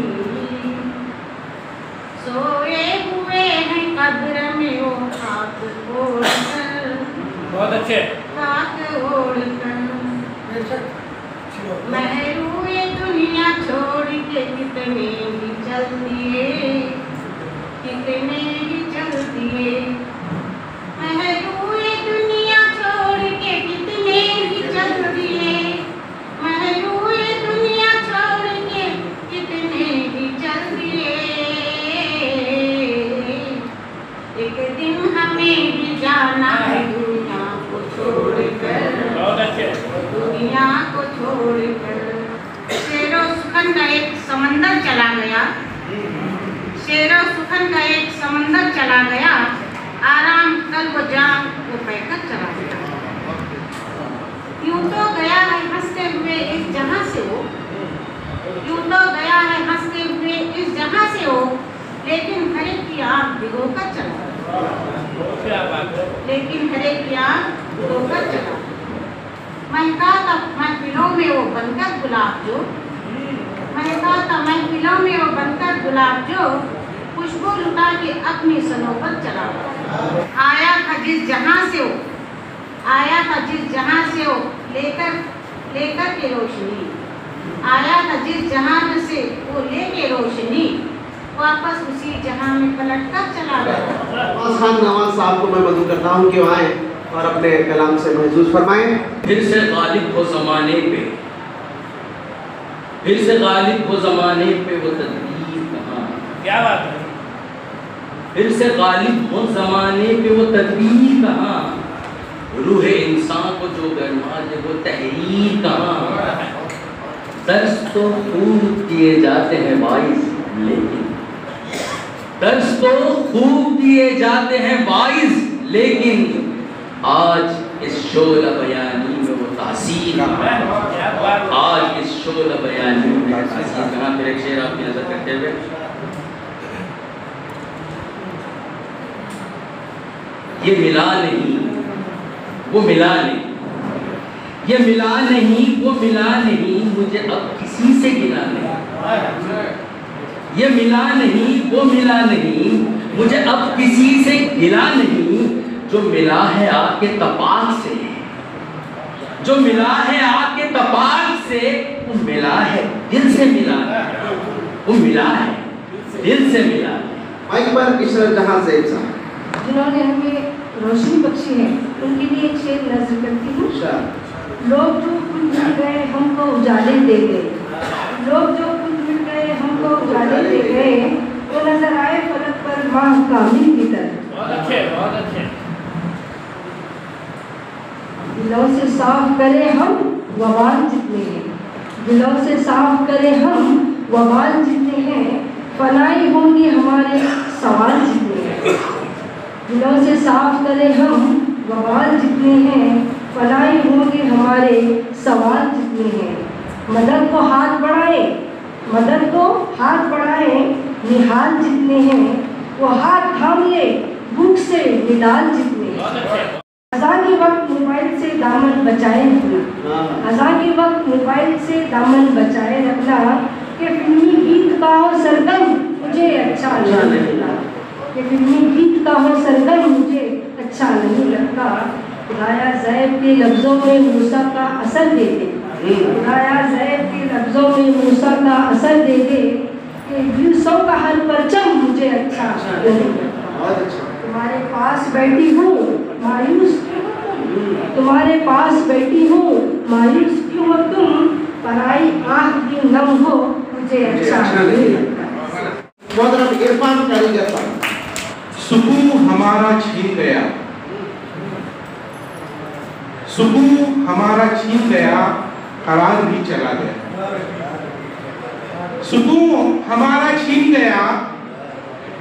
Speaker 13: सोए हुए हैं कब्र में वो खाक ओढ़कर,
Speaker 3: बहुत अच्छे,
Speaker 13: खाक ओढ़कर। महरू ये दुनिया छोड़ के कितने ही चल दिए, कितने ही चल दिए। महरू ये दुनिया छोड़ के कितने ही चल दिए, महरू ये दुनिया छोड़ के कितने ही चल दिए। एक दिन हमें भी जाना है दुनिया को छोड़कर, दुनिया को छोड़कर। शेरो सुखन का एक समंदर चला गया, शेरो सुखन का एक समंदर चला गया, आराम कल वो जाम वो बहकर चला गया। यूं तो गया है हंसते हुए इस जहां से वो, यूं तो गया है हंसते हुए इस जहां से वो, एक की आँख भिगोकर चला, लेकिन हर एक की आँख भिगोकर चला। महका था महफिलों में वो बनकर गुलाब जो, महका था महफिलों में वो बनकर गुलाब जो, खुशबू लुटा के अपनी सनों पर चला। आया था जिस जहां से वो, आया था जिस जहां से वो लेकर के रोशनी, आया था जिस जहां से वो लेके रोशनी, वापस उसी जहां में पलट कर चला गया।
Speaker 9: खान नवाज साहब को मैं मदू करता हूँ कि वो आए और अपने कलाम से महसूस फरमाएं।
Speaker 14: फिर से गालिब हो ज़माने पे, फिर से गालिब हो ज़माने पे वो तदबीर कहाँ, क्या बात है, फिर से गालिब हो ज़माने पे वो तदबीर कहाँ, रूह इंसान को जो गरमा दे वो तहरीर कहाँ। दर्स तो खूब दिए जाते हैं बाइस, लेकिन दर्स तो खूब दिए जाते हैं बाइस, लेकिन आज इस शोला बयानी में वो तासीर, आज इस शोला बयानी में तासीर कहाँ। फिर एक शेर आपकी नजर करते हुए, ये मिला नहीं वो मिला नहीं, ये मिला नहीं वो मिला नहीं, मुझे अब किसी से गिला नहीं, ये मिला नहीं वो मिला नहीं, मुझे अब किसी से गिला नहीं। जो मिला है आपके तपाक से, जो मिला है आपके तपाक से, वो मिला है दिल से मिला है, वो मिला है दिल से मिला है।
Speaker 9: माइक पर इशरत जहां से इंसान
Speaker 15: जिन्होंने हमें रोशनी बख्शी है, उनके लिए एक शेर नज़र करती हूँ। लोग जो कुल मिल गए हमको उजाले दे गए, लोग जो कुल मिल गए हमको उजाले दे गए, वो नजर आए फलक पर माह कामिल की तरह।
Speaker 3: बहुत अच्छे, बहुत अच्छे।
Speaker 15: दिलों से साफ करे हम वबाल जितने हैं, दिलों से साफ करे हम वबाल जितने हैं, फनाई होंगे हमारे सवाल जितने हैं। दिलों से साफ करे हम वबाल जितने हैं, फनाई होंगे हमारे सवाल जितने हैं। मदद को हाथ बढ़ाए, मदद को हाथ बढ़ाए, निहाल जितने हैं, वो हाथ थाम ले भूख से निडाल जितने हैं। अज़ान के वक्त मोबाइल से दामन बचाए रखना, अज़ान के वक्त मोबाइल से दामन बचाए रखना, कि फिल्मी गीत का हो सरगम मुझे अच्छा नहीं लगता, कि फिल्मी गीत का हो सरगम मुझे अच्छा नहीं लगता। खुदाया ज़ैब के लफ्ज़ों में मूसा का असर दे दे, खुदाया ज़ैब के लफ्ज़ों में मूसा का असर दे दे, कि यूसुफ का हर परचम मुझे अच्छा नहीं लगता। तुम्हारे पास बैठी हूँ मायूस क्यों हो तुम, तुम्हारे पास बैठी हूँ मायूस क्यों हो तुम, पराई आँख भी नम हो मुझे अच्छा नहीं लगता।
Speaker 9: इरफान कारीगर साहब,
Speaker 12: सुकून हमारा छीन गया, सुकून हमारा छीन गया, करार भी चला गया। सुकून हमारा छीन गया,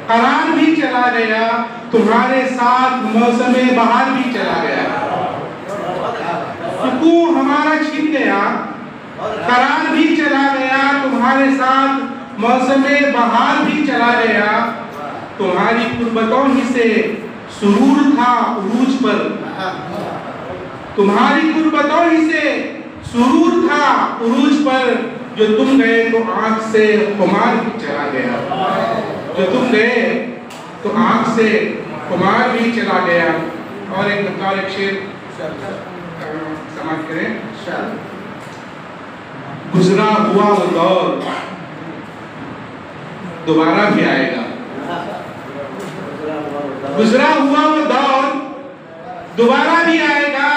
Speaker 12: करार भी चला गया, तुम्हारे साथ मौसमे बहार भी चला गया। सुकून हमारा छीन गया, करार भी चला गया, तुम्हारे साथ मौसमे बहार भी चला गया। तुम्हारी कुर्बतों ही से सुरूर था उरूज पर, तुम्हारी कुर्बतों ही से सुरूर था उरूज पर, जो तुम गए तो आंख से खुमार भी चला गया, जो तुम गए तो आंख से खुमार भी चला गया। और एक शेर समाप्त करें। गुजरा हुआ वो दौर दोबारा भी आएगा, गुजरा हुआ वो दौर दोबारा भी आएगा,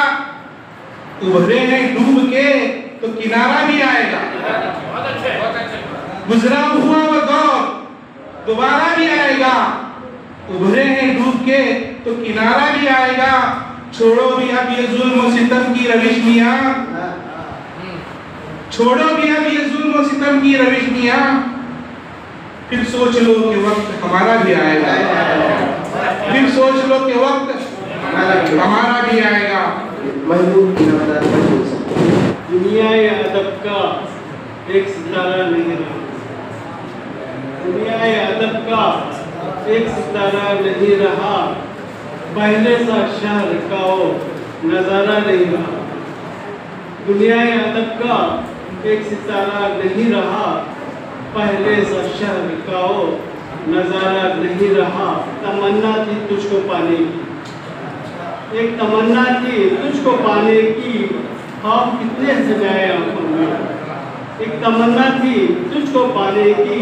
Speaker 12: उभरे हैं डूब के तो किनारा भी आएगा। गुजरा हुआ वो दौर दोबारा भी आएगा, उभरे हैं डूब के तो किनारा भी आएगा। छोड़ो भी अब ये जुल्म सितम की रविश मियां, छोड़ो भी अब ये जुल्म सितम की रविश मियां, फिर सोच लो कि वक्त हमारा भी आएगा, फिर सोच लो कि वक्त हमारा भी आएगा।
Speaker 16: दुनिया अदब का एक सितारा नहीं रहा, दुनिया अदब का एक सितारा नहीं रहा, पहले सा शहर का वो नज़ारा नहीं रहा। दुनिया अदब का एक सितारा नहीं रहा, पहले सा शहर का वो नज़ारा नहीं रहा। तमन्ना थी तुझको पाने की, एक तमन्ना थी तुझको पाने की, ख्वाब कितने सजाए आंखों में। एक तमन्ना थी तुझको पाने की,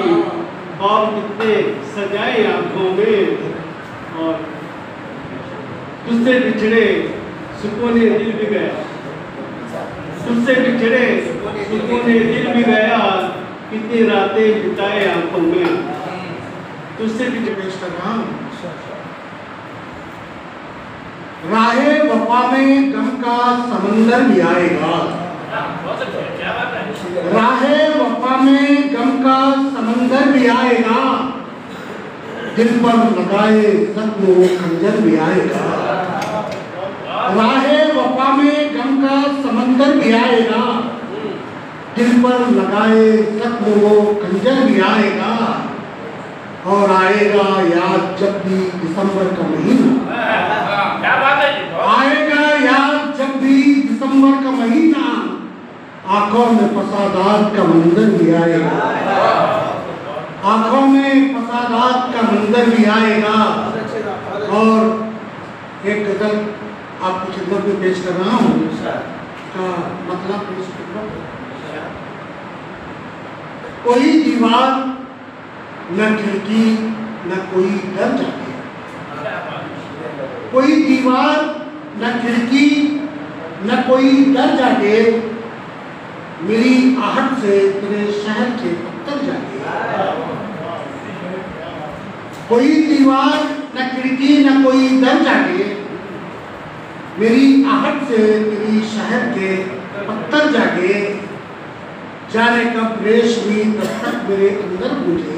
Speaker 16: ख्वाब कितने सजाए आंखों में। और तुझसे बिछड़े सुकून दिल भी गया, तुझसे बिछड़े सुकून दिल भी गया, कितनी रातें बिताए आंखों में। तुझसे बिछड़े
Speaker 12: राहे वफा में गम का समंदर भी आएगा, राहे वफा में गम का समंदर भी आएगा, दिल पर लगाए जख्म वो खंजर भी आएगा। राहे वफा में गम का समंदर भी आएगा, दिल पर लगाए जख्म वो खंजर भी आएगा। और आएगा याद जब भी दिसंबर का महीना, आएगा याद जब भी दिसंबर का महीना, आंखों में फसादात का मंजर भी आएगा, आंखों में फसादात का मंजर भी आएगा। और एक गजल आपकी खिदमत में पेश कर रहा हूँ, का मतलब पेश कर रहा हूँ। कोई दीवार न खिड़की न कोई दर जाके, कोई दीवार न खिड़की न कोई दर जाके, मेरी आहट से तेरे शहर के पत्थर जाके। कोई दीवार न खिड़की न कोई दर जाके, मेरी आहट से तेरी शहर के पत्थर जाके। जाने कब रेशमी दस्तक मेरे अंदर गूंजे,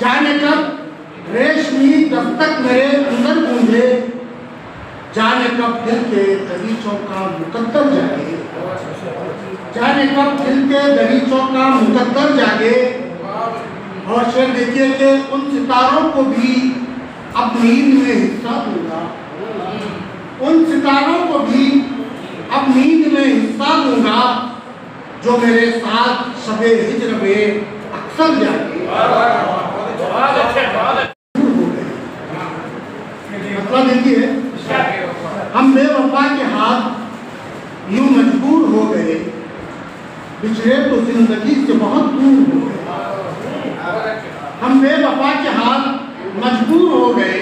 Speaker 12: जाने कब रेशमी दस्तक मेरे अंदर गूंजे, जाने कब दिल के दरीचों का मुकद्दर जागे, जाने कब दिल के दरीचों का मुकद्दर जागे। और शेर देखिए कि उन सितारों को भी अब नींद में हिस्सा दूंगा, उन सितारों को भी अब नींद में हिस्सा दूंगा, जो मेरे साथ शबे हिज्र में अक्सर जागे। मतलब देखिए, हम बेवफा के हाथ यूं मजबूर हो गए, बिछड़े तो जिंदगी से बहुत दूर हो गए। हम बेवफा के हाथ मजबूर हो गए,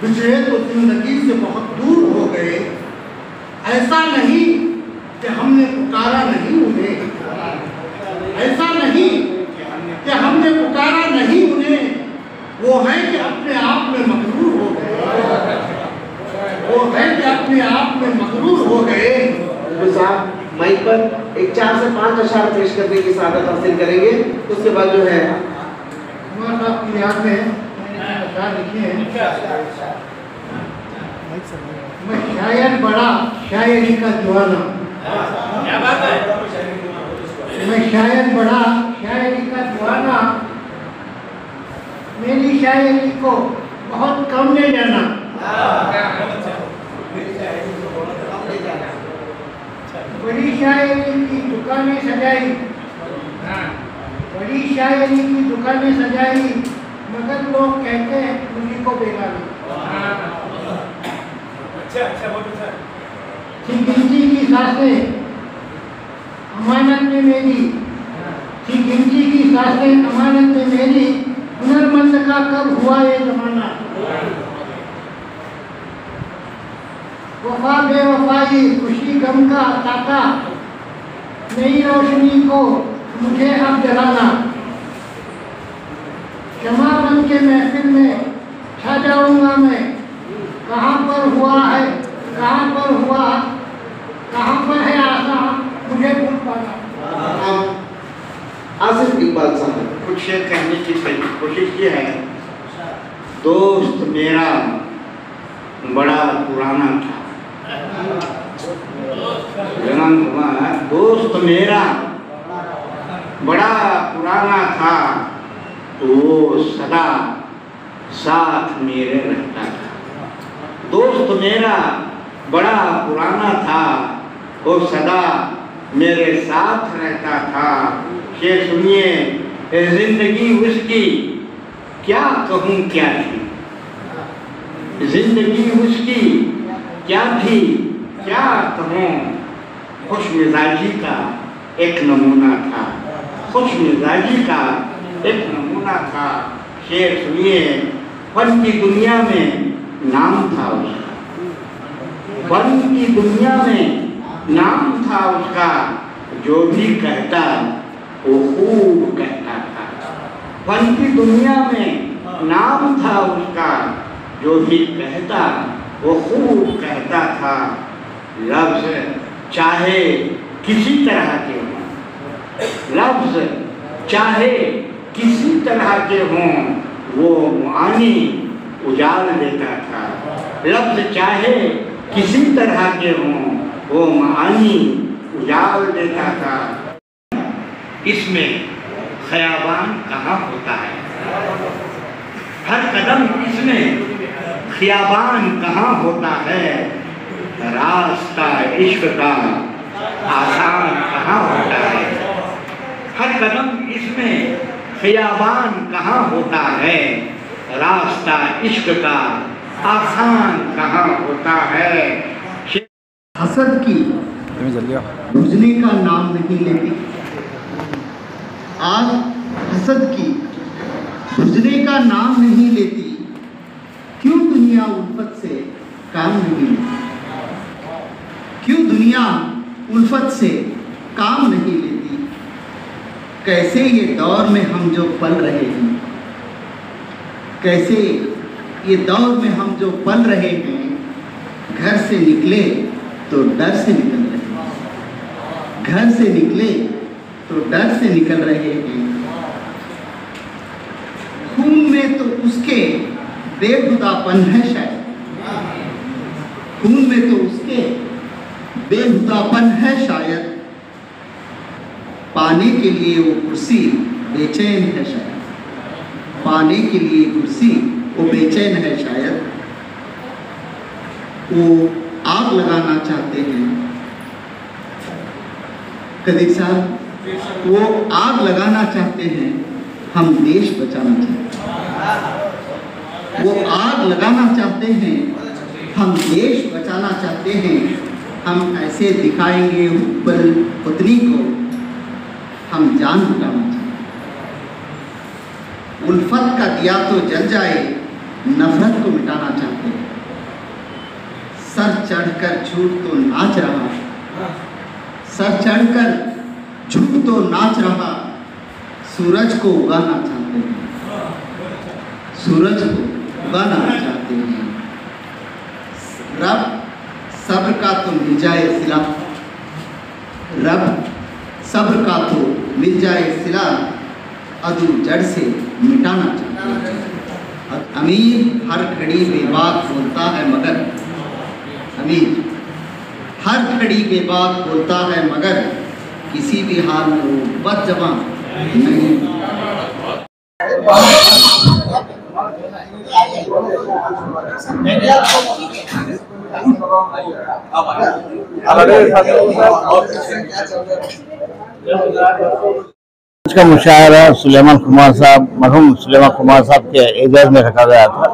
Speaker 12: बिछड़े तो जिंदगी से बहुत दूर हो गए। ऐसा नहीं कि हमने पुकारा नहीं उन्हें, ऐसा नहीं कि हमने पुकारा नहीं उन्हें, वो है कि अपने आप में मगरूर हो गए, वो है कि अपने आप में मगरूर हो गए।
Speaker 9: तो साहब माइक पर एक 4 से 5 अशआर पेश करने की सादत हासिल करेंगे, उसके बाद जो है
Speaker 12: कुमार साहब की याद में अशआर लिखे हैं। मैं शायर बड़ा शायरी का दीवाना,
Speaker 3: क्या बात है?
Speaker 12: मैं शायर बड़ा शायरी का दीवाना, मेरी शायरी को बहुत कम ने जाना। बड़ी शायरी की दुकानें सजाई, बड़ी शायरी की दुकानें सजाई, मगर लोग कहते हैं मुझी को बेगाना। थी गिनती की सांसें अमानत में मेरी, थी गिनती की सांसें अमानत में मेरी, हुनरमंद का कब हुआ ये जमाना। वफा बेवफाई खुशी गम का ताका, नई रोशनी को मुझे अब जलाना। क्षमा बन के महफिल में छा जाऊंगा मैं, कहाँ पर हुआ है कहाँ पर हुआ, कहाँ पर है आशा मुझे भूल पाना।
Speaker 9: आसिफ इकबाल साहब
Speaker 4: कुछ शेर कहने की कोशिश की है। दोस्त मेरा बड़ा पुराना था, दोस्त मेरा बड़ा पुराना था, तो वो सदा साथ मेरे रहता था। दोस्त मेरा बड़ा पुराना था, वो सदा मेरे साथ रहता था। शेर सुनिए, जिंदगी उसकी क्या कहूँ क्या थी, जिंदगी उसकी क्या थी क्या कहूँ। खुश मिजाजी का एक नमूना था, खुश मिजाजी का एक नमूना था। शेर सुनिए, फन की दुनिया में नाम था उसका, फन की दुनिया में नाम था उसका। जो भी कहता वो खूब कहता था। फन की दुनिया में नाम था उसका, जो भी कहता वो खूब कहता था। लफ्ज चाहे किसी तरह के हों, लफ्ज चाहे किसी तरह के हों, वो मानी उजाल देता था। लफ्ज चाहे किसी तरह के हों, वो मानी उजाल देता था। इसमें खयाबान कहाँ होता है, हर कदम इसमें खयाबान कहाँ होता है। रास्ता इश्क का आसान कहाँ होता है, हर कदम इसमें खयाबान कहाँ होता है। रास्ता इश्क का आसान कहाँ होता है।
Speaker 5: हसद की बुझने का नाम नहीं लेती, आग हसद की बुझने का नाम नहीं लेती। क्यों दुनिया उल्फत से काम नहीं लेती, क्यों दुनिया उल्फत से काम नहीं लेती। कैसे ये दौर में हम जो पल रहे हैं, कैसे ये दौर में हम जो पल रहे हैं, घर से निकले तो डर से निकल रहे हैं, घर से निकले तो डर से निकल रहे हैं। खून में तो उसके बेहुदापन है शायद, खून में तो उसके बेहुदापन है शायद। पाने के लिए वो कुर्सी बेचैन है शायद, पाने के लिए कुर्सी वो बेचैन है शायद। वो आग लगाना चाहते हैं कदीर साहब, वो आग लगाना चाहते हैं, हम देश बचाना चाहते हैं। वो आग लगाना चाहते हैं, हम देश बचाना चाहते हैं। हम ऐसे दिखाएंगे हुब्बल पुतली को, हम जान लुटाना चाहते हैं। उल्फत का दिया तो जल जाए, नफरत को मिटाना चाहते हैं। सर चढ़कर झूठ तो नाच रहा, सर चढ़कर झूठ तो नाच रहा। सूरज को उगाना चाहते हैं, सूरज को उगाना चाहते हैं। रब सब्र का तो मिल जाए सिला, रब सब्र का तो मिल जाए सिला। अदू जड़ से मिटाना चाहते हैं। अमीर हर घड़ी बेबाक बोलता है मगर, अमीर हर घड़ी बेबाक बोलता है मगर, किसी भी हाल में वो बदजबान नहीं।
Speaker 17: इसका मुशायरा सुलेमान कुमार साहब, मरहूम सुलेमान कुमार साहब के एजाज में रखा गया था।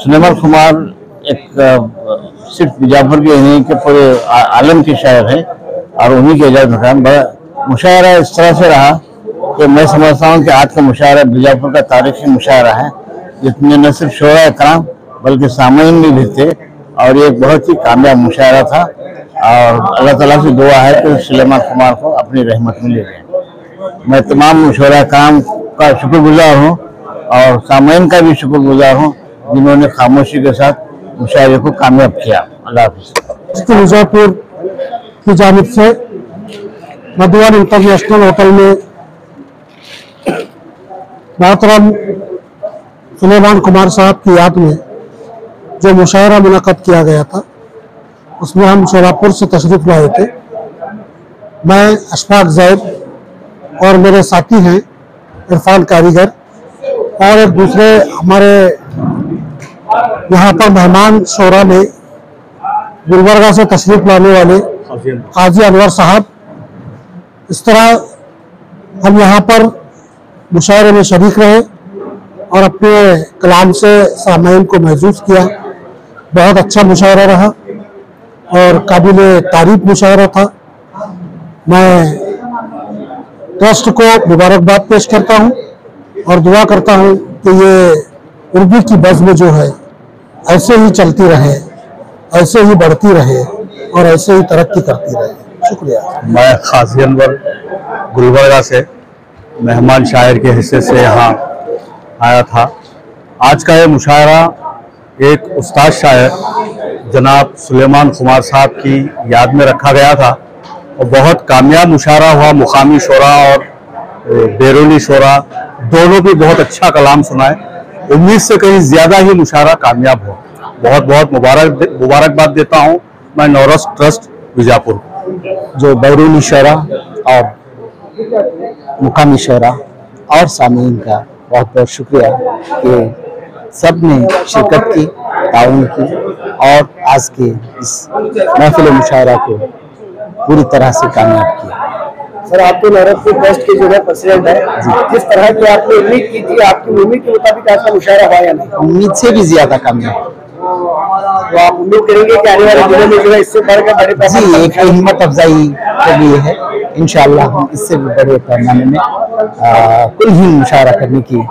Speaker 17: सुलेमान कुमार एक सिर्फ बीजापुर के नहीं के पूरे आलम के शायर हैं और उन्हीं के एजाज में रखा। मुशायरा इस तरह से रहा कि मैं समझता हूँ कि आज का मुशायरा बीजापुर का तारीखी मुशायरा है, जिसमें न सिर्फ शोरा कराम बल्कि सामाइन भी थे और ये बहुत ही कामयाब मुशायरा था। और अल्लाह ताला से दुआ है कि सुलेमान कुमार को अपनी रहमत में ले लें। मैं तमाम शोरा कराम का शुक्रगुजार हूँ और सामाइन का भी शुक्रगुजार हूँ जिन्होंने खामोशी के साथ मुशायरे को कामयाब किया। अल्लाह हाफिज़।
Speaker 18: मिर्जापुर की जानिब से मधुवन इंटरनेशनल होटल में मोहतरम सुलेमान कुमार साहब की याद में जो मुशायरा मुनक़्क़द किया गया था, उसमें हम शोलापुर से तशरीफ़ लाए थे। मैं अशफाक ज़ैद और मेरे साथी हैं इरफान कारीगर, और एक दूसरे हमारे यहाँ पर मेहमान शोरा में गुलबर्गा से तशरीफ लाने वाले काजी अनवर साहब, इस तरह हम यहाँ पर मुशायरे में शरीक रहे और अपने कलाम से सामईन को महसूस किया। बहुत अच्छा मुशायरा रहा और काबिल तारीफ मुशायरा था। मैं ट्रस्ट को मुबारकबाद पेश करता हूँ और दुआ करता हूँ कि ये उर्दू की बज़्म जो है ऐसे ही चलती रहे, ऐसे ही बढ़ती रहे और ऐसे ही तरक्की करती रहे। शुक्रिया।
Speaker 17: मैं काजी अनवर गुलबर्गा से मेहमान शायर के हिस्से से यहाँ आया था। आज का ये मुशायरा एक उस्ताद शायर जनाब सुलेमान खुमार साहब की याद में रखा गया था और बहुत कामयाब मुशायरा हुआ। मुकामी शोरा और बैरूनी शोरा दोनों भी बहुत अच्छा कलाम सुनाए। उम्मीद से कहीं ज़्यादा ही मुशायरा कामयाब हो। बहुत बहुत मुबारकबाद देता हूँ मैं नौरस ट्रस्ट बीजापुर,
Speaker 1: जो बैरूनी शोरा और मुकामी शोरा और सामीन का बहुत बहुत शुक्रिया कि सब ने शिरकत की, ताउन की और आज के इस महफिल मुशायरा को पूरी तरह से कामयाब किया। सर, आपके नौरतपुर ट्रस्ट के जो है प्रेसिडेंट है, जिस तरह की आपने उम्मीद की थी, आपकी उम्मीद के मुताबिक आपका मुशायरा हुआ या नहीं? उम्मीद से भी ज्यादा कामयाब। तो आप उम्मीद करेंगे कि आने वाले दिनों में जो है इससे बढ़कर बड़े पैमाने में एक हिम्मत अफजाई के लिए है। इंशाअल्लाह हम इससे भी बड़े पैमाने में कुल ही मुशायरा करने की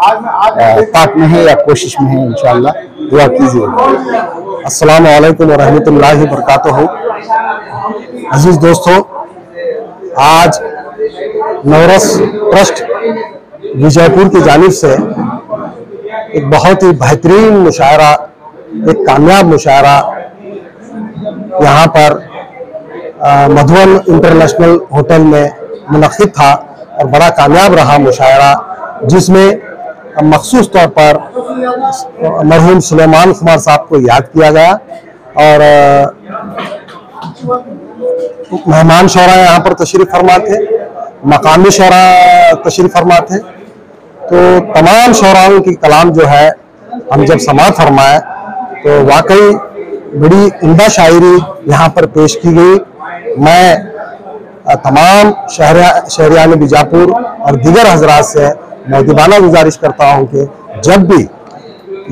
Speaker 1: ताक में है या कोशिश में है। इंशाअल्लाह दुआ कीजिए। अस्सलाम वालेकुम व रहमतुल्लाहि व बरकातुहू। अजीज दोस्तों, आज नौरस ट्रस्ट विजयपुर की जानिब से एक बहुत ही बेहतरीन मुशायरा, एक कामयाब मुशायरा यहाँ पर मधुबन इंटरनेशनल होटल में मुनक़िद था और बड़ा कामयाब रहा मुशायरा, जिसमें मखसूस तौर पर मरहूम सुलेमान खुमार साहब को याद किया गया और मेहमान शोरा यहाँ पर तशरीफ़ फरमा थे, मकामी शोरा तशरीफ़ फरमा थे। तो तमाम शोराओं की कलाम जो है हम जब समाअत फरमाए तो वाकई बड़ी उम्दा शायरी यहाँ पर पेश की गई। मैं तमाम शहरियान बीजापुर और दीगर हजरात से मौदबाना गुजारिश करता हूँ कि जब भी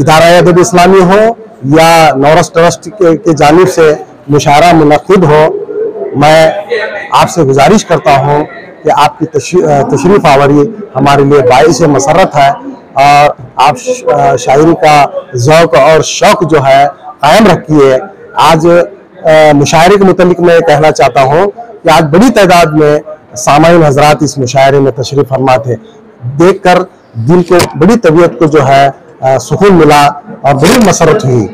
Speaker 1: इदारा अदब इस्लामी हो या नौरस ट्रस्ट के जानिब से मुशायरा मुनक़िद हो, मैं आपसे गुजारिश करता हूँ कि आपकी तशरीफ़ आवरी हमारे लिए बाइस मसरत है और आप शायरी का ज़ौक़ और शौक़ जो है कायम रखिए। आज मुशायरे के मुतालिक मैं कहना चाहता हूँ कि आज बड़ी तादाद में सामाईन हजरात इस मुशायरे में तशरीफ़ फरमा थे। देखकर दिल को बड़ी तबीयत को जो है सुकून मिला और बड़ी मसरत हुई।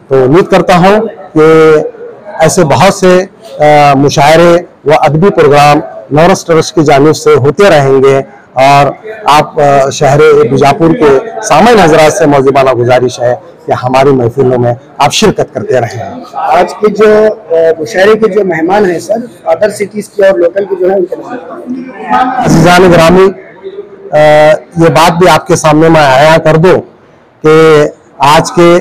Speaker 1: तो उम्मीद करता हूँ कि ऐसे बहुत से मुशायरे व अदबी प्रोग्राम नौरस ट्रस्ट की जानिब से होते रहेंगे और आप शहर बीजापुर के सामाईन हजरात से मौजूबाना गुजारिश है कि हमारी महफिलों में आप शिरकत करते रहें। आज के जो मुशायरे के जो मेहमान हैं सर, अदर सिटीज़ के और लोकल के जो है उनके नाम अज़ीज़ान ग्रामी, ये बात भी आपके सामने मैं आया कर दूं कि आज के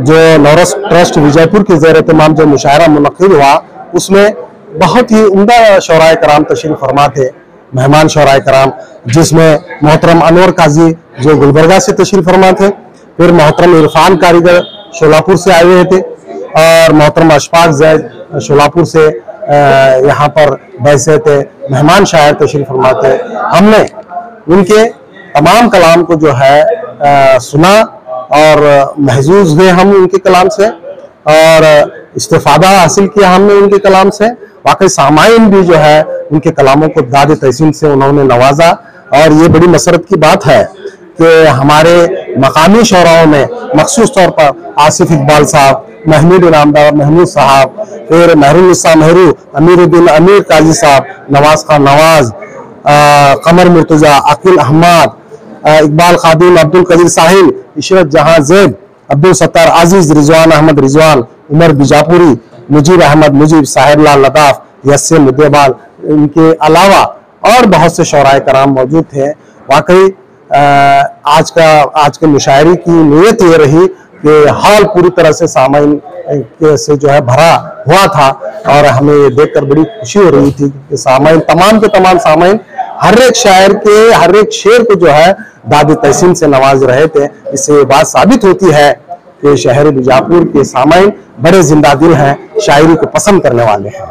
Speaker 1: जो नौरस ट्रस्ट विजयपुर के ज़ेर एहतमाम जो मुशायरा मुनक़िद हुआ उसमें बहुत ही उम्दा शोराए कराम तशरीफ़ फरमा थे, मेहमान शोराए कराम, जिसमें मोहतरम अनवर काजी जो गुलबर्गा से तशरीफ़ फरमा थे, फिर मोहतरम इरफान कारीगर शोलापुर से आए हुए थे और मोहतरम अशफाक जैद शोलापुर से यहाँ पर बैसे थे, मेहमान शायर तशरीफ़ फरमा थे। हमने उनके तमाम कलाम को जो है सुना और महजूज हुए हम उनके कलाम से और इस्तेफादा हासिल किया हमने उनके कलाम से। वाकई सामाईन भी जो है उनके कलामों को दाद तहसीन से उन्होंने नवाजा और ये बड़ी मसरत की बात है कि हमारे मकामी शोराओं में मखसूस तौर पर आसिफ इकबाल साहब, महमूद इनामदार महमूद साहब, फिर महरुन्निसा महरू, अमीरुद्दीन अमीर काजी साहब, नवाज खान नवाज, कमर मुर्तजा, अकील अहमद, इकबाल खादिम, अब्दुल कदीर साहिल, इशरत जहां ज़ैद, अब्दुल सत्तार आजिज, रिजवान अहमद रिजवान, उमर बीजापुरी, मुजीब अहमद मुजीब, साहिर लाल लताफ, यस्से मुद्देबाल, इनके अलावा और बहुत से शोराए कराम मौजूद थे। वाकई
Speaker 18: आज के मुशायरे की नीयत ये रही कि हॉल पूरी तरह से सामाइन से जो है भरा हुआ था और हमें ये देखकर बड़ी खुशी हो रही थी कि सामाइन तमाम के तमाम सामाइन हर एक शायर के हर एक शेर को जो है दादी तहसीन से नवाज रहे थे। इससे बात साबित होती है कि शहर बीजापुर के सामाइन बड़े जिंदा दिल हैं, शायरी को पसंद करने वाले हैं।